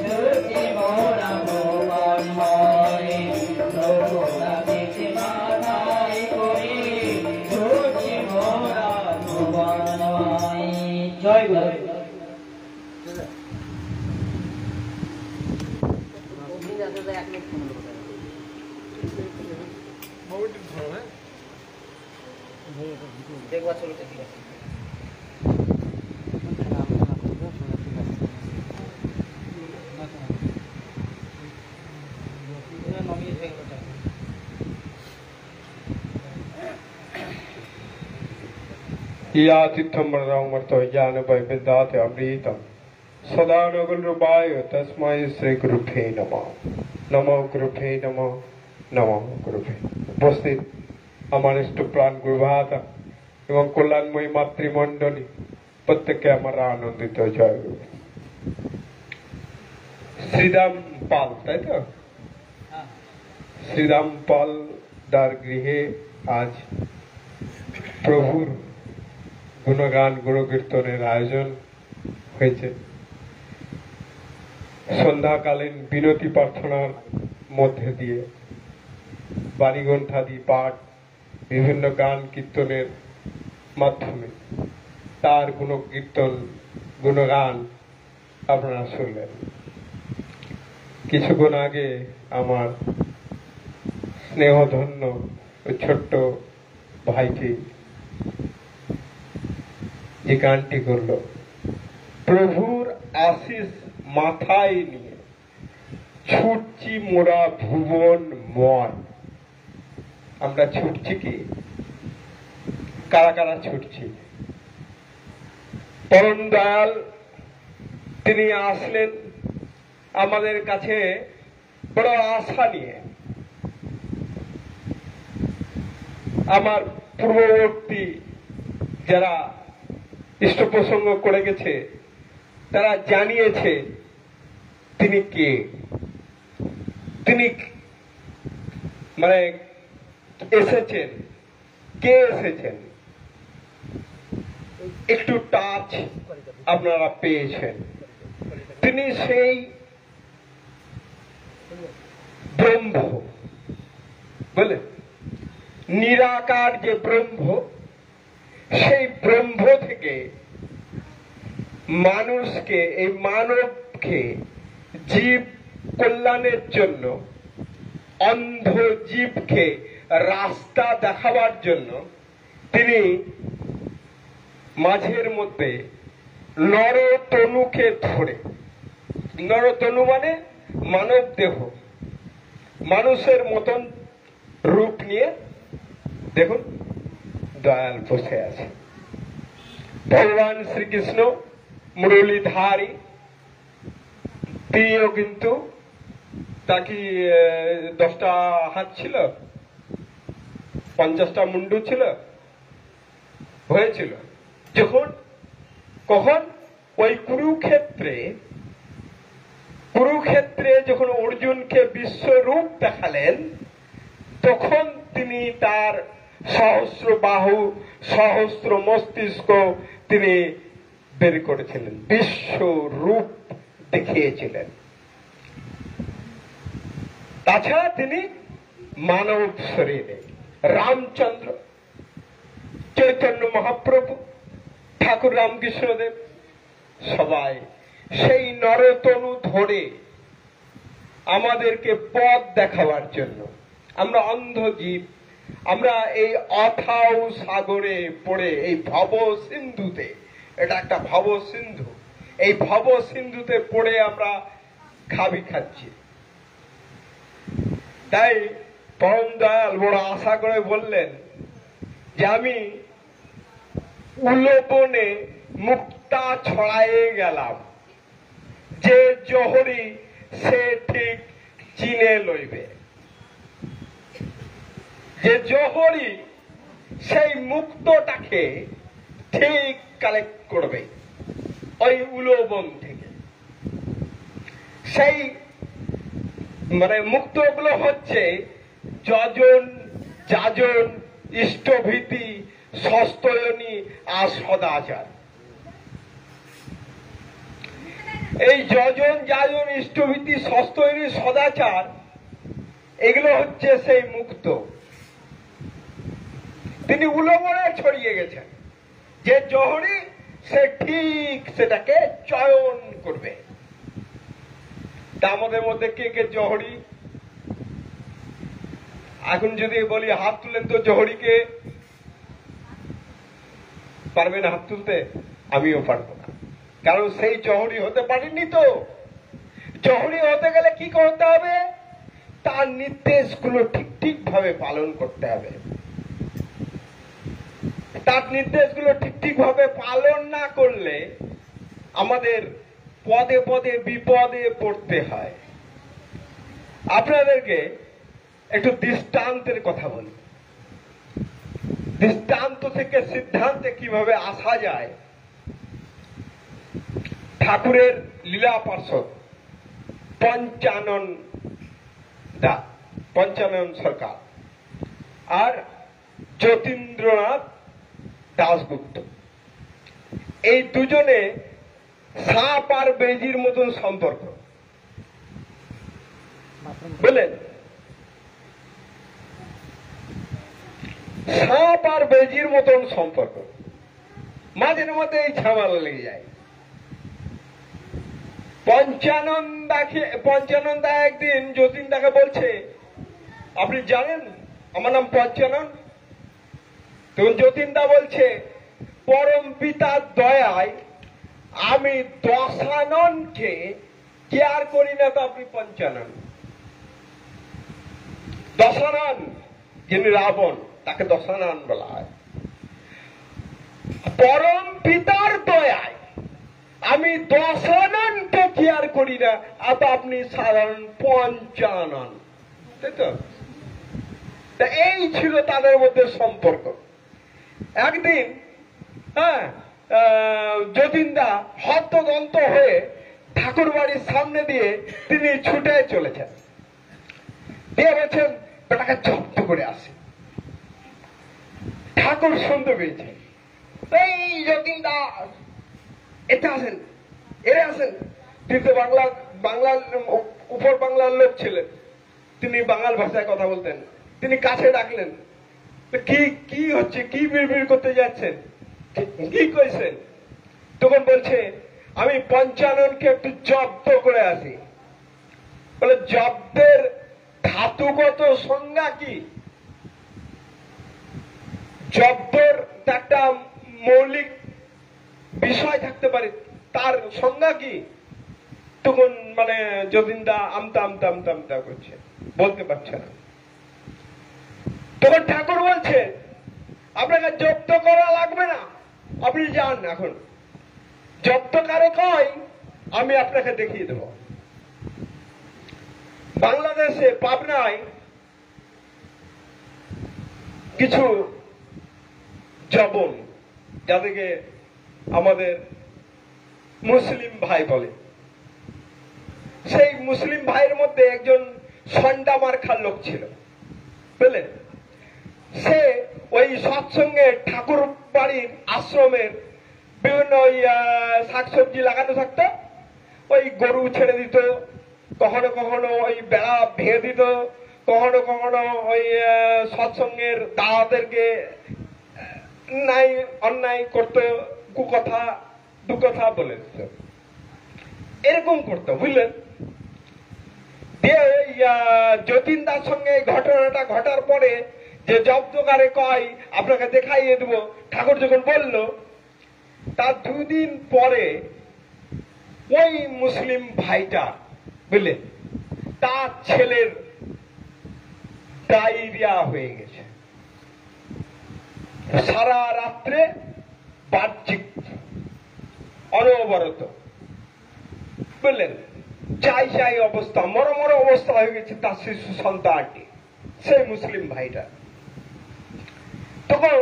ঝুঁকি মোরা ভগবানময় প্রভু দাসী মাথায় করে ঝুঁকি মোরা ভগবানময় জয় গুরু দেখবা চলতে ঠিক আছে यातिथ्यम वरदामर्तो ज्ञान वैविद्यात अमृतम सदा नगल रूपाय तस्मै श्री गुरुभ्ये नमः नमो गुरुभ्ये नमः नमो गुरुभ्ये उपस्थित আমার ইষ্ট প্রাণ গুরুভাতা এবং কল্যাণময়ী মাতৃমণ্ডলী প্রত্যেককে আমরা আনন্দিত জয় গুরু শ্রীরাম পাল তাই তো শ্রীরাম পাল দার গৃহে আজ প্রভুর গুণগান গুণকীর্তনের আয়োজন হয়েছে সন্ধ্যাকালীন বিনতি প্রার্থনার মধ্যে দিয়ে বাণীগ্রন্থাদি পাঠ বিভিন্ন গান কীর্তনের মাধ্যমে তার গুণকীর্তন গুণগান আপনারা শুনলেন কিছুক্ষণ আগে আমার স্নেহধন্য ছোট্ট ভাইটি যে গানটি করলো প্রভুর আশিস মাথায় নিয়ে ছুটছি মোরা ভুবনময় আমরা ছুটছি কি কারা কারা ছুটছি পরম দয়াল তিনি আসলেন আমাদের কাছে বড় আশা নিয়ে আমার পূর্ববর্তী যারা ইষ্ট প্রসঙ্গ করে গেছে তারা জানিয়েছে তিনি কে তিনি মানে এসেছেন কে এসেছেন একটু টাচ আপনারা পেয়েছেন তিনি সেই ব্রহ্ম বলে নিরাকার যে ব্রহ্ম সেই ব্রহ্ম থেকে মানুষকে এই মানবকে জীব কল্যাণের জন্য অন্ধ জীবকে রাস্তা দেখাবার জন্য তিনি মাঝের মধ্যে নরতনুকে ধরে নরতনু মানে মানব দেহ মানুষের মতন রূপ নিয়ে দেখুন দয়াল বসে আছে ভগবান শ্রীকৃষ্ণ মুরলীধারী তিনিও কিন্তু তাকে 10টা হাত ছিল 50টা মুন্ডু ছিল হয়েছিল যখন কখন ওই কুরুক্ষেত্রে যখন অর্জুনকে বিশ্বরূপ দেখালেন তখন তিনি তার সহস্র বাহু সহস্র মস্তিষ্ক তিনি বের করেছিলেন বিশ্বরূপ দেখিয়েছিলেন তাছাড়া তিনি মানব শরীরে রামচন্দ্র, চৈতন্য মহাপ্রভু, ঠাকুর রামকৃষ্ণদেব সবাই সেই নরতনু ধরে আমাদেরকে পথ দেখাবার জন্য। আমরা অন্ধ জীব, আমরা এই অথাও সাগরে পড়ে এই ভব সিন্ধুতে, এটা একটা ভব সিন্ধু, এই ভব সিন্ধুতে পড়ে আমরা খাবি খাচ্ছি। তাই পরম দয়াল বড় আশা করে বললেন যে আমি উলোবনে মুক্তা ছড়ায়ে গেলাম, যে জহরি সে ঠিক চিনে লইবে। যে জহরি সেই মুক্তটাকে ঠিক কালেক্ট করবে ওই উলোবন থেকে। সেই মানে মুক্তগুলো হচ্ছে যজন, যাজন, ইষ্টভীতি, সস্তয়নী আর সদাচার। এই যজন, যাজন, ইষ্টভীতি, সস্তয়নী, সদাচার এগুলো হচ্ছে সেই মুক্ত। তিনি উলবনে ছড়িয়ে গেছেন, যে জহরি সে ঠিক সেটাকে চয়ন করবে। তা আমাদের মধ্যে কে কে জহরি? এখন যদি বলি হাত তুলেন তো জহরিকে, পারবেন হাত তুলতে? আমিও পারবো না, কারণ সেই জহরি হতে পারিনি। তো জহরি হতে গেলে কি করতে হবে? তার নির্দেশগুলো ঠিক ঠিক ভাবে পালন করতে হবে। তার নির্দেশগুলো ঠিক ঠিক ভাবে পালন না করলে আমাদের পদে পদে বিপদে পড়তে হয়। আপনাদেরকে একটু দৃষ্টান্তের কথা বলি। দৃষ্টান্ত থেকে সিদ্ধান্তে কিভাবে আসা যায়। ঠাকুরের লীলা পার্ষদ পঞ্চানন সরকার আর যতীন্দ্রনাথ দাশগুপ্ত, এই দুজনে সাপ আর বেজির মতন সম্পর্ক, বলেন? সাপ আর বেজির মতন সম্পর্ক, মাঝে মধ্যে এই ঝামেলা লেগে যায়। পঞ্চানন্দা একদিন যতীনদাকে বলছে, আপনি জানেন আমার নাম পঞ্চানন? তখন যতীনদা বলছে, পরম পিতার দয়ায় আমি দশাননকে কেয়ার করি না, তো আপনি পঞ্চানন। দশানন যিনি রাবণ, তাকে দশানন বলা হয়। পরম পিতার দয়ায় আমি দশাননকে কেয়ার করি না, আর আপনি সাধারণ পঞ্চানন, তাই তো? এই ছিল তাদের মধ্যে সম্পর্ক। একদিন যতীনদা হন্তদন্ত হয়ে ঠাকুর বাড়ির সামনে দিয়ে তিনি ছুটে চলেছেন, দিয়ে বলছেন বেটাকে জব্দ করে আসে। ঠাকুর শুনতে পেয়েছে, এই যতীনদা এটা আসেন, এরে আসেন। তিনি তো বাংলার উপর বাংলার লোক ছিলেন, তিনি বাঙাল ভাষায় কথা বলতেন। তিনি কাছে ডাকলেন, কি হচ্ছে, কি বিড়বিড় করতে যাচ্ছেন, কি কইছেন? তখন বলছে, আমি পঞ্চাননকে একটু জব্দ করে আসি। বলে, জব্দের ধাতুগত সংজ্ঞা কি? জব্দের একটা মৌলিক বিষয় থাকতে পারে, তার সংজ্ঞা কি? তখন মানে যতীনদা আমতা আমতা আমতা আমতা করছে, বলতে পারছে না। তখন ঠাকুর বলছে, আপনাকে জব্দ করা লাগবে না, আপনি যান। এখন জব্দ কারে কয় আমি আপনাকে দেখিয়ে দেব। বাংলাদেশে পাবনায় কিছু জবন, যাদেরকে আমাদের মুসলিম ভাই বলে, সেই মুসলিম ভাইয়ের মধ্যে একজন সন্ডা মার্খার লোক ছিল, বুঝলেন? সে ওই সৎসঙ্গে ঠাকুর বাড়ির আশ্রমের বিভিন্ন ওই শাকসবজি লাগানো থাকতো, ওই গরু ছেড়ে দিত, কখনো কখনো ওই বেড়া ভেঙে দিত, কখনো কখনো ওই সৎসঙ্গের দাদাদেরকে নাই অন্যায় করতো, কুকথা দুকথা বলে দিত, এরকম করতো, বুঝলেন। দিয়ে যতীন দার সঙ্গে এই ঘটনাটা ঘটার পরে যে জব্দকারে কয় আপনাকে দেখাইয়ে দেবো, ঠাকুর যখন বলল, তার 2 দিন পরে ওই মুসলিম ভাইটা, বুঝলেন, তার ছেলের ডায়রিয়া হয়ে গেছে, সারা রাত্রে বাহ্যিক অনবরত, বুঝলেন, চাই চাই অবস্থা, মরমর অবস্থা হয়ে গেছে তার শিশু সন্তানটি, সেই মুসলিম ভাইটা। তখন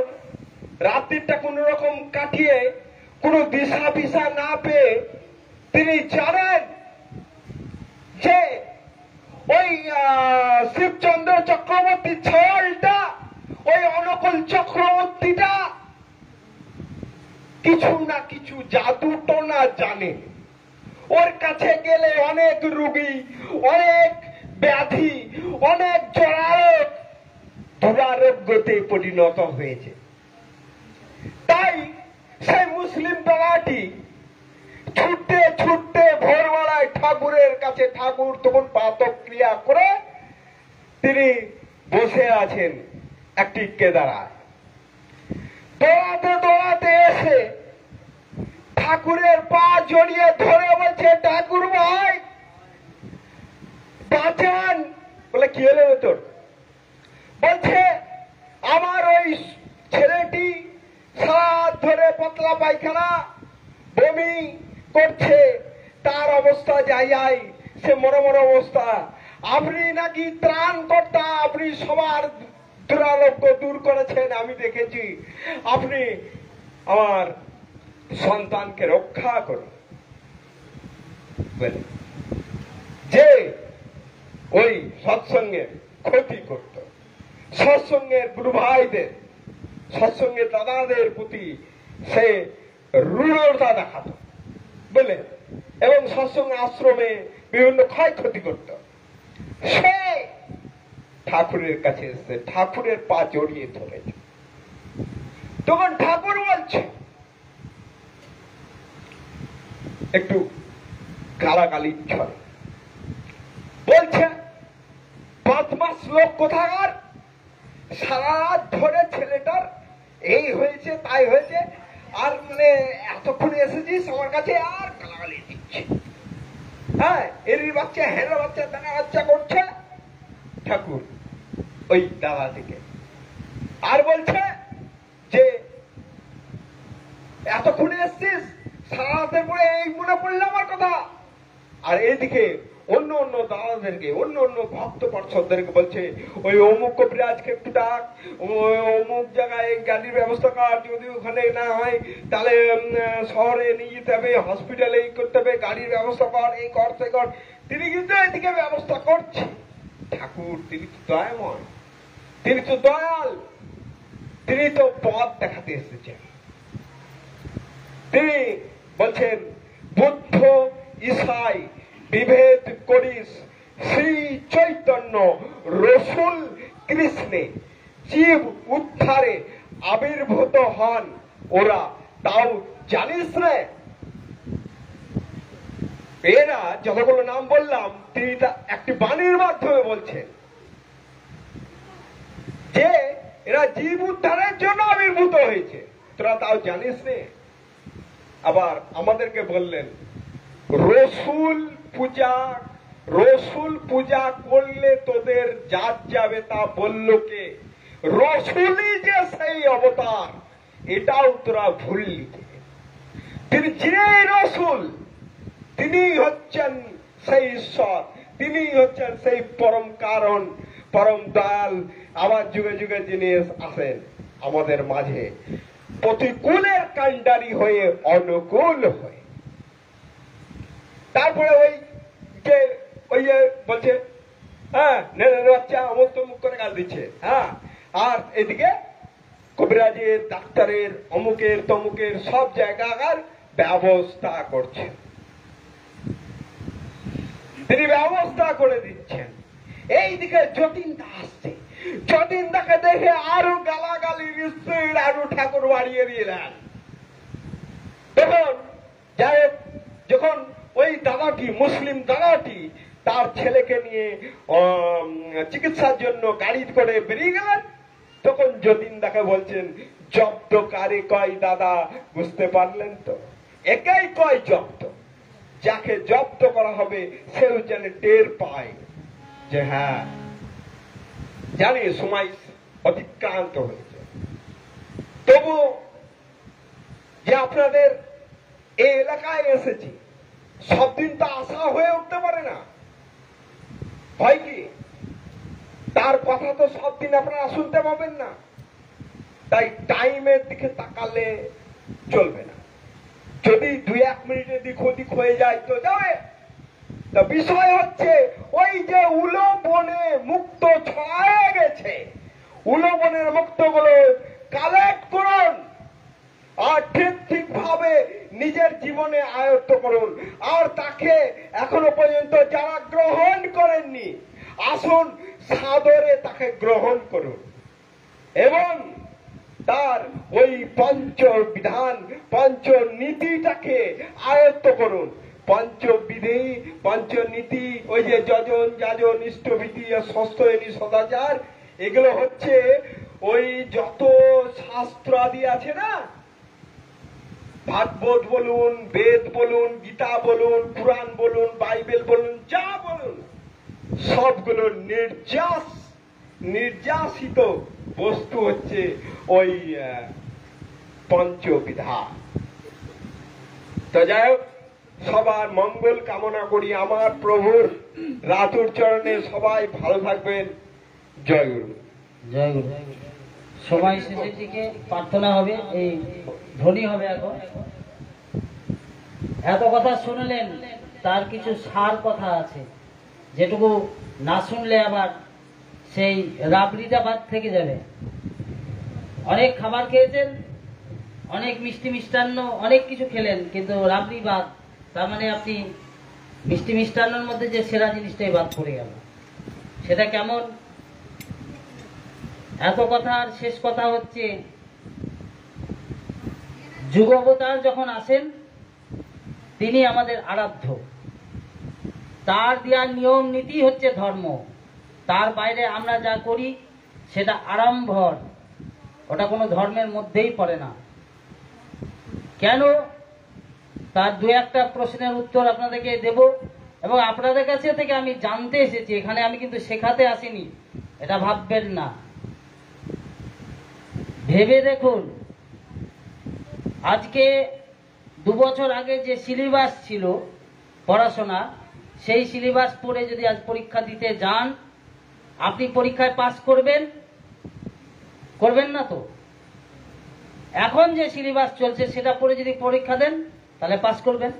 রাত্রিটা কোন রকম কাটিয়ে কোন দিশা পিসা না পেয়ে তিনি জানেন যে ওই শিবচন্দ্র চক্রবর্তী ছলটা, ওই অনুকূল চক্রবর্তীটা কিছু না কিছু জাদু টোনা জানে, ওর কাছে গেলে অনেক রোগী, অনেক ব্যাধি, অনেক জরারোগ দুরারোগ্যতে পরিণত হয়েছে। তাই সেই মুসলিম বাবাটি ছুটতে ছুটতে ভোরবেলায় ঠাকুরের কাছে, ঠাকুর তখন পাতক ক্রিয়া করে তিনি বসে আছেন একটি কেদারায়, দৌড়াতে দৌড়াতে এসে ঠাকুরের পা জড়িয়ে ধরে বলছে, ঠাকুর ভাই বাঁচান। বলে কি হলো তোর? বলছে আমার ওই ছেলেটি সারা ধরে পাতলা পায়খানা, বমি করছে, তার অবস্থা যাই, সে মরমর অবস্থা, আপনি নাকি ত্রাণ কর্তা, আপনি সবার দুরারোগ্য দূর করেছেন, আমি দেখেছি, আপনি আমার সন্তানকে রক্ষা করুন। যে ওই সৎসঙ্গের ক্ষতি করত, সৎসঙ্গের গুরু ভাইদের, সৎসঙ্গের দাদাদের প্রতি সে রূঢ়তা দেখাত, বলে, এবং সৎসঙ্গ আশ্রমে বিভিন্ন ক্ষয়ক্ষতি করত, সে ঠাকুরের কাছে এসে ঠাকুরের পা জড়িয়ে ধরেছে। তখন ঠাকুর বলছে, একটু গালাগালি ছড়ে, বলছে বদমাস লোক কোথাকার, সারা রাত ধরে ছেলেটার এই হয়েছে তাই হয়েছে, আর মানে এতক্ষণ এসেছিস আমার কাছে আর গালাগালি দিচ্ছে, হ্যাঁ এরই বাচ্চা হেরো বাচ্চা দানা বাচ্চা করছে। ঠাকুর ওই দাদা থেকে আর বলছে যে এতক্ষণে এসছিস, সারা রাতের পরে এই মনে পড়লো আমার কথা। আর এইদিকে অন্য অন্য দাদাদেরকে, অন্য অন্য ভক্ত পার্ষদদেরকে বলছে, ওই অমুক কবিরাজকে একটু ডাক, অমুক জায়গায় গাড়ির ব্যবস্থা কর, যদি ওখানে না হয় তাহলে শহরে নিয়ে যেতে হবে, হসপিটালে করতে হবে, গাড়ির ব্যবস্থা কর, এই কর সে কর। তিনি কিন্তু এদিকে ব্যবস্থা করছে। ঠাকুর তিনি তো দয়াময়, তিনি তো দয়াল, তিনি তো পথ দেখাতে এসেছেন। তিনি বলছেন, বুদ্ধ ঈশাই বিভেদ করিস, শ্রী চৈতন্য রসুল কৃষ্ণে জীব উদ্ধারে আবির্ভূত হন ওরা, তাও জানিস রে। এরা যতগুলো নাম বললাম তিনি তা একটি বাণীর মাধ্যমে বলছেন যে এরা জীব উদ্ধারের জন্য আবির্ভূত হয়েছে, তোরা তাও জানিস রে। আবার আমাদেরকে বললেন, রসুল পূজা করলে তোদের জাত যাবে, তা বলল কে? রসুলই যে সেই অবতার, এটাও তোরা ভুললি। তিনি যে রসুল, তিনি হচ্ছেন সেই ঈশ্বর, তিনি হচ্ছেন সেই পরম কারণ, পরম দয়াল। আবার যুগে যুগে যিনি আসেন আমাদের মাঝে প্রতিকূলের কাণ্ডারি হয়ে অনুকূল হয়ে। তারপরে ওই যে ওই বলছে, হ্যাঁ বাচ্চা অমুক তমুক করে গাল দিচ্ছে, হ্যাঁ, আর এদিকে কবিরাজের, ডাক্তারের, অমুকের তমুকের সব জায়গার ব্যবস্থা করছে। তিনি ব্যবস্থা করে দিচ্ছেন। এইদিকে যতীনদা আসছে, যতীনদাকে দেখে আরো গালাগালির স্পিড আরো ঠাকুর বাড়িয়ে দিলেন। তখন যাই হোক, যখন ওই দাদাটি, মুসলিম দাদাটি তার ছেলেকে নিয়ে চিকিৎসার জন্য গাড়ি করে বেরিয়ে গেলেন, তখন যতীনদাকে বলছেন, জব্দ কারে কয় দাদা, বুঝতে পারলেন তো? একাই কয় জব্দ। যাকে জব্দ করা হবে সেও যেন টের পায় যে হ্যাঁ জানি সময় অতিক্রান্ত হয়েছে। তবু যে আপনাদের এই এলাকায় এসেছি, সব দিন তো আশা হয়ে উঠতে পারে না, হয় কি? তার কথা তো সব দিন আপনারা শুনতে পাবেন না, তাই টাইমের দিকে তাকালে চলবে না। যদি 2-1 মিনিটের দিক ওদিক হয়ে যায় তো যাবে। তা বিষয় হচ্ছে ওই যে উলো বনে মুক্ত ছড়ায় গেছে, উলো বনের মুক্তগুলো কালেক্ট করুন আর ঠিক ভাবে নিজের জীবনে আয়ত্ত করুন। আর তাকে এখনো পর্যন্ত যারা গ্রহণ করেননি, আসুন সাদরে তাকে গ্রহণ করুন এবং তার ওই পঞ্চবিধান, পঞ্চনীতিটাকে আয়ত্ত করুন। পঞ্চবিধি, পঞ্চনীতি, ওই যে যজন, যাজন, ইষ্টভীতি, ষষ্ঠনী, সদাচার, এগুলো হচ্ছে ওই যত শাস্ত্র আদি আছে না, ভাগবত বলুন, বেদ বলুন, গীতা বলুন, পুরাণ বলুন, বাইবেল বলুন, যা বলুন, সবগুলো নির্যাসিত বস্তু হচ্ছে ওই পঞ্চবিধা। তো যাই হোক, সবার মঙ্গল কামনা করি। আমার প্রভুর রাতুর চরণে সবাই ভালো থাকবেন। জয় গুরু। জয় গুরু। সবাই শেষের দিকে প্রার্থনা হবে, এই ধ্বনি হবে। এখন এত কথা শুনলেন, তার কিছু সার কথা আছে, যেটুকু না শুনলে আবার সেই রাবড়িটা বাদ থেকে যাবে। অনেক খাবার খেয়েছেন, অনেক মিষ্টি মিষ্টান্ন, অনেক কিছু খেলেন, কিন্তু রাবড়ি বাদ। তার মানে আপনি মিষ্টি মিষ্টান্নর মধ্যে যে সেরা জিনিসটাই বাদ পড়ে গেল। সেটা কেমন? এত কথার শেষ কথা হচ্ছে, যুগ অবতার যখন আসেন, তিনি আমাদের আরাধ্য। তার দেওয়ার নিয়ম নীতি হচ্ছে ধর্ম। তার বাইরে আমরা যা করি সেটা আড়ম্বর, ওটা কোনো ধর্মের মধ্যেই পড়ে না। কেন? তার 2-1টা প্রশ্নের উত্তর আপনাদেরকে দেব এবং আপনাদের কাছে থেকে আমি জানতে এসেছি। এখানে আমি কিন্তু শেখাতে আসিনি, এটা ভাববেন না। ভেবে দেখুন, আজকে 2 বছর আগে যে সিলেবাস ছিল পড়াশোনা, সেই সিলেবাস পড়ে যদি আজ পরীক্ষা দিতে যান, আপনি পরীক্ষায় পাস করবেন? করবেন না তো। এখন যে সিলেবাস চলছে সেটা পড়ে যদি পরীক্ষা দেন, তাহলে পাস করবেন।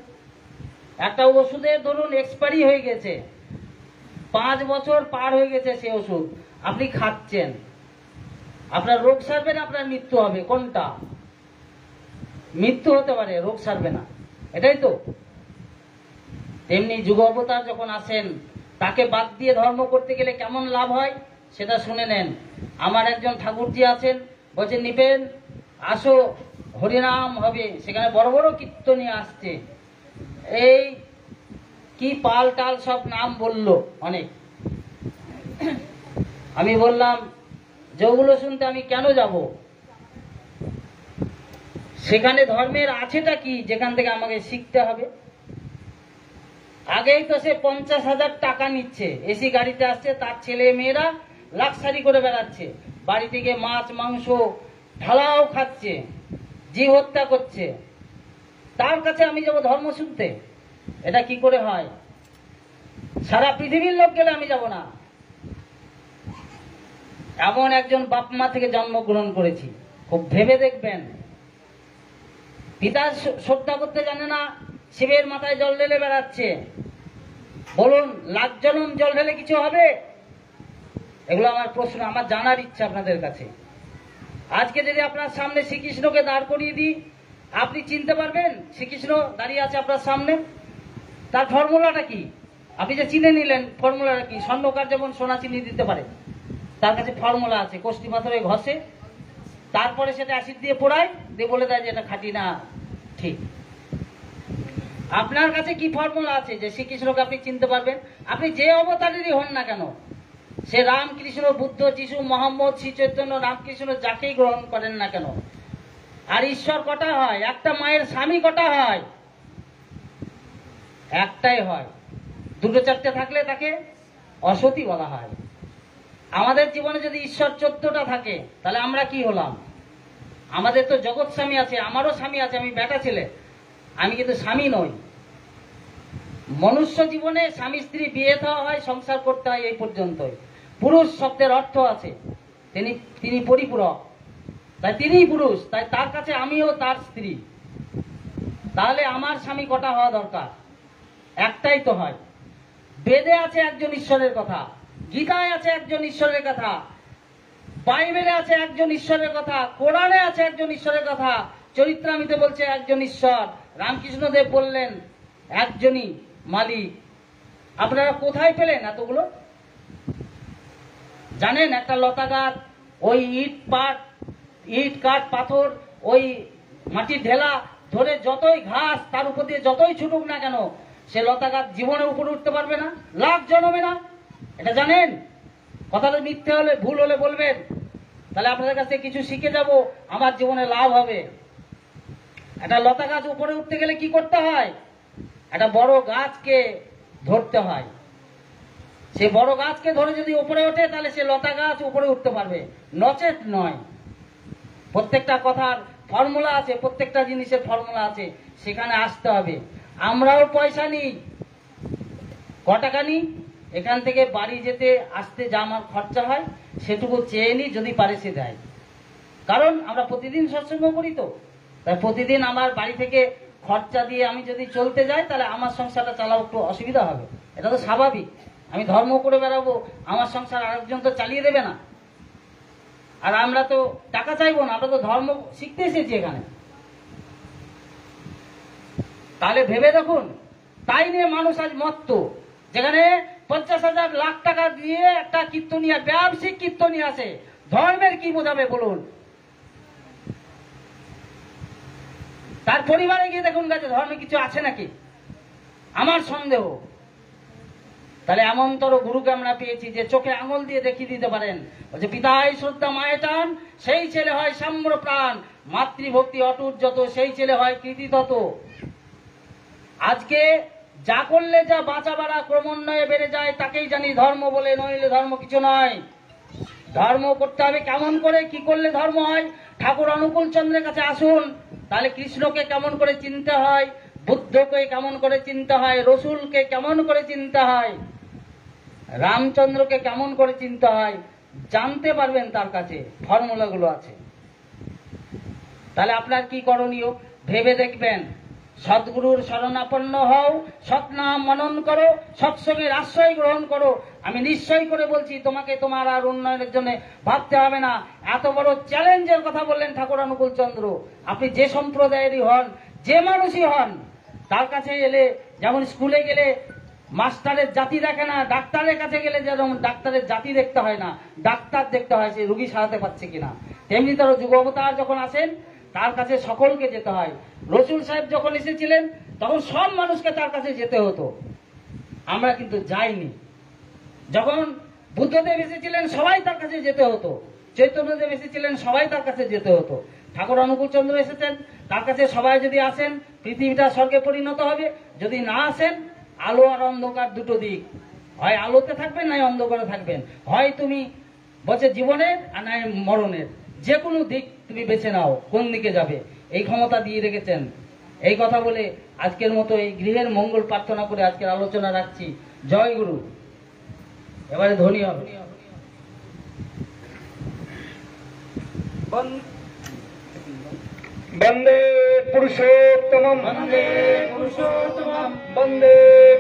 একটা ওষুধের ধরুন এক্সপায়ারি হয়ে গেছে, 5 বছর পার হয়ে গেছে সেই ওষুধ, আপনি খাচ্ছেন, আপনার রোগ সারবে না আপনার মৃত্যু হবে? কোনটা? মৃত্যু হতে পারে, রোগ সারবে না, এটাই তো। তেমনি যুগ অবতার যখন আসেন, তাকে বাদ দিয়ে ধর্ম করতে গেলে কেমন লাভ হয় সেটা শুনে নেন। আমার একজন ঠাকুরজি আছেন, বলছেন নিবেন, আসো হরিনাম হবে। সেখানে বড় বড় কীর্তনী আসছে, এই কি পাল টাল সব নাম বললো অনেক। আমি বললাম যেগুলো শুনতে আমি কেন যাব? সেখানে ধর্মের আছেটা কি যেখান থেকে আমাকে শিখতে হবে? আগেই তো সে 50,000 টাকা নিচ্ছে, এসি গাড়িতে আসছে, তার ছেলে মেয়েরা লাক্সারি করে বেড়াচ্ছে, বাড়ি থেকে মাছ মাংস ঢালাও খাচ্ছে, জীব হত্যা করছে। তার কাছে আমি যাব ধর্ম শুনতে? এটা কি করে হয়? সারা পৃথিবীর লোক গেলে আমি যাব না। এমন একজন বাপ মা থেকে জন্মগ্রহণ করেছি, খুব ভেবে দেখবেন। পিতার শ্রদ্ধা করতে জানে না, শিবের মাথায় জল ঢেলে বেড়াচ্ছে। বলুন, লাখ জনম জল ঢেলে কিছু হবে? এগুলো আমার প্রশ্ন, আমার জানার ইচ্ছা আপনাদের কাছে। আজকে যদি আপনার সামনে শ্রীকৃষ্ণকে দাঁড় করিয়ে দিই, আপনি চিনতে পারবেন শ্রীকৃষ্ণ দাঁড়িয়ে আছে আপনার সামনে? তার ফর্মুলাটা কি আপনি যে চিনে নিলেন ফর্মুলাটা কি, স্বর্ণকার যেমন সোনা চিনি দিতে পারে, তার কাছে ফর্মুলা আছে, কোষ্ঠী পাথরে ঘষে, তারপরে সেটা অ্যাসিড দিয়ে পোড়ায়, দিয়ে বলে দেয় যে এটা খাঁটি না ঠিক। আপনার কাছে কি ফর্মুলা আছে যে শ্রীকৃষ্ণকে আপনি চিনতে পারবেন? আপনি যে অবতারেরই হন না কেন, সে রামকৃষ্ণ, বুদ্ধ, যিশু, মোহাম্মদ, শ্রী চৈতন্য, রামকৃষ্ণ, যাকেই গ্রহণ করেন না কেন। আর ঈশ্বর কটা হয়? একটা মায়ের স্বামী কটা হয়? একটাই হয়। দুটো চারটে থাকলে তাকে অসতী বলা হয়। আমাদের জীবনে যদি ঈশ্বর 14টা থাকে তাহলে আমরা কি হলাম? আমাদের তো জগৎ স্বামী আছে, আমারও স্বামী আছে, আমি বেটা ছেলে, আমি কিন্তু স্বামী নই। মনুষ্য জীবনে স্বামী স্ত্রী বিয়ে দেওয়া হয়, সংসার করতে হয়, এই পর্যন্তই। পুরুষ শব্দের অর্থ আছে, তিনি পরিপূরক, তাই তিনিই পুরুষ, তাই তার কাছে আমিও তার স্ত্রী। তাহলে আমার স্বামী কটা হওয়া দরকার? একটাই তো হয়। বেদে আছে একজন ঈশ্বরের কথা, গীতায় আছে একজন ঈশ্বরের কথা, বাইবেলে আছে একজন ঈশ্বরের কথা, কোরআনে আছে একজন ঈশ্বরের কথা, চরিত্রামিতে বলছে একজন ঈশ্বর, রামকৃষ্ণদেব বললেন একজনই মালিক। আপনারা কোথায় পেলেন এতগুলো? জানেন, একটা লতা গাছ, ওই ইট কাঠ পাথর, ওই মাটির ঢেলা ধরে যতই ঘাস তার উপর দিয়ে যতই ছুটুক না কেন, সে লতা গাছ জীবনের উপরে উঠতে পারবে না, লাভ জন্মবে না। এটা জানেন? কথাটা মিথ্যে হলে, ভুল হলে বলবেন, তাহলে আপনাদের কাছে কিছু শিখে যাব, আমার জীবনে লাভ হবে। একটা লতা গাছ উপরে উঠতে গেলে কি করতে হয়? একটা বড় গাছকে ধরতে হয়। সে বড় গাছকে ধরে যদি উপরে ওঠে তাহলে সে লতা গাছ উপরে উঠতে পারবে, নচেত নয়। প্রত্যেকটা কথার ফর্মুলা আছে, প্রত্যেকটা জিনিসের ফর্মুলা আছে, সেখানে আসতে হবে। আমরাও পয়সা নিই, ক টাকা নিই? এখান থেকে বাড়ি যেতে আসতে যা আমার খরচা হয় সেটুকু চেয়ে নিই, যদি পারে সে দেয়। কারণ আমরা প্রতিদিন সৎসঙ্গ করি, তো তাই প্রতিদিন আমার বাড়ি থেকে খরচা দিয়ে আমি যদি চলতে যাই তাহলে আমার সংসারটা চালাও একটু অসুবিধা হবে, এটা তো স্বাভাবিক। আমি ধর্ম করে বেড়াবো, আমার সংসার আরেকজন তো চালিয়ে দেবে না। আর আমরা তো টাকা চাইবো না, আমরা তো ধর্ম শিখতে এসেছি এখানে। তাহলে ভেবে দেখুন, তাই নিয়ে মানুষ আজ মত্ত। যেখানে 50,000 লাখ টাকা দিয়ে একটা কীর্তনিয়া, ব্যবসায়িক কীর্তনিয়া আসে, ধর্মের কি বোঝাবে বলুন? তার পরিবারে গিয়ে দেখুন কাছে ধর্মে কিছু আছে নাকি, আমার সন্দেহ। তাহলে এমনতর গুরুকে আমরা পেয়েছি যে চোখে আঙুল দিয়ে দেখিয়ে দিতে পারেন, বলছে পিতাই শ্রদ্ধা মায়ে টান, সেই ছেলে হয় সাম্র প্রাণ, মাতৃভক্তি অটুট যত, সেই ছেলে হয় কৃতি তত। আজকে যা করলে যা বাঁচা বাড়া ক্রমান্বয়ে বেড়ে যায় তাকেই জানি ধর্ম বলে, নইলে ধর্ম কিছু নয়। ধর্ম করতে হবে কেমন করে, কি করলে ধর্ম হয়? ঠাকুর অনুকূল চন্দ্রের কাছে আসুন, তাহলে কৃষ্ণকে কেমন করে চিনতে হয়, বুদ্ধকে কেমন করে চিনতে হয়, রসুলকে কেমন করে চিনতে হয়, রামচন্দ্রকে কেমন করে চিনতে হয়, জানতে পারবেন। তার কাছে ফর্মুলাগুলো আছে। তাহলে আপনার কি করণীয়? ভেবে দেখবেন, সদ্গুরুর শরণাপন্ন হও, সৎনাম মনন করো, সৎসঙ্গের আশ্রয় গ্রহণ করো। আমি নিশ্চয় করে বলছি, তোমাকে তোমার আর উন্নয়নের জন্য ভাবতে হবে না। এত বড় চ্যালেঞ্জের কথা বললেন ঠাকুর অনুকূল চন্দ্র। আপনি যে সম্প্রদায়েরই হন, যে মানুষই হন, তার কাছে এলে, যেমন স্কুলে গেলে মাস্টারের জাতি দেখে না, ডাক্তারের কাছে গেলে যেমন ডাক্তারের জাতি দেখতে হয় না, ডাক্তার দেখতে হয় সে রুগী সারাতে পারছে কিনা, তেমনি তার যুগ অবতার যখন আসেন তার কাছে সকলকে যেতে হয়। রসুল সাহেব যখন এসেছিলেন তখন সব মানুষকে তার কাছে যেতে হতো, আমরা কিন্তু যাইনি। যখন বুদ্ধদেব এসেছিলেন সবাই তার কাছে যেতে হতো, চৈতন্যদেব এসেছিলেন সবাই তার কাছে যেতে হতো। ঠাকুর অনুকূল চন্দ্র এসেছেন, তার কাছে সবাই যদি আসেন পৃথিবীটা স্বর্গে পরিণত হবে। যদি না আসেন, আলো আর অন্ধকার দুটো দিক, হয় আলোতে থাকবেন নয় অন্ধকারে থাকবেন, হয় তুমি বলছে জীবনের আর নয় মরণের, যে কোনো দিক তুমি বেছে নাও, কোন দিকে যাবে, এই ক্ষমতা দিয়ে রেখেছেন। এই কথা বলে আজকের মতো এই গৃহের মঙ্গল প্রার্থনা করে আজকের আলোচনা রাখছি। জয় গুরু। এবারে ধ্বনি হবে। বন্দে পুরুষোত্তমম, বন্দে পুরুষোত্তমম, বন্দে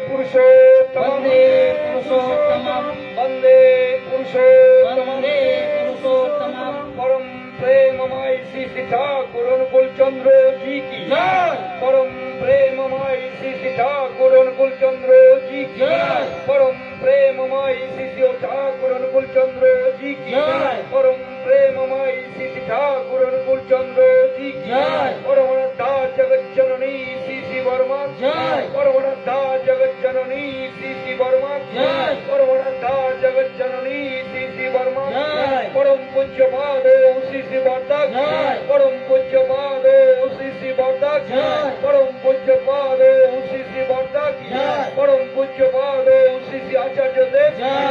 পুরুষোত্তমম, বন্দে পুরুষোত্তমম, বন্দে পুরুষোত্তমম। বন্দে পুরুষোত্তমম। পরম প্রেমময় শ্রী শ্রী ঠাকুর অনুকূল চন্দ্র জি কি জয়। পরম প্রেমময় শ্রী শ্রী ঠাকুর অনুকূল চন্দ্র জি কি জয়। পরম প্রেমময় শ্রী শ্রী ঠাকুর অনুকূল চন্দ্র জি কি জয়। পরম প্রেমময় শ্রী শ্রী ঠাকুর অনুকূল চন্দ্র জি কি জয়। পরমনাথা জগৎ জননী শ্রী শ্রী বর্মা জয়। পরমনাথা জগৎ জননী শ্রী শ্রী বর্মা জয়। পরমনাথা জগৎ জননী শ্রী শ্রী বর্মা জয়। পরম পূজ্যপাদ শ্রী শ্রী বর্দা জয়। পরম পূজ্যপাদ শ্রী শ্রী বর্দা জয়। পরম পূজ্যপাদ শ্রী শ্রী বর্দা জয়। পরম পূজ্যপাদ শ্রী শ্রী আচার্য দেব জয়।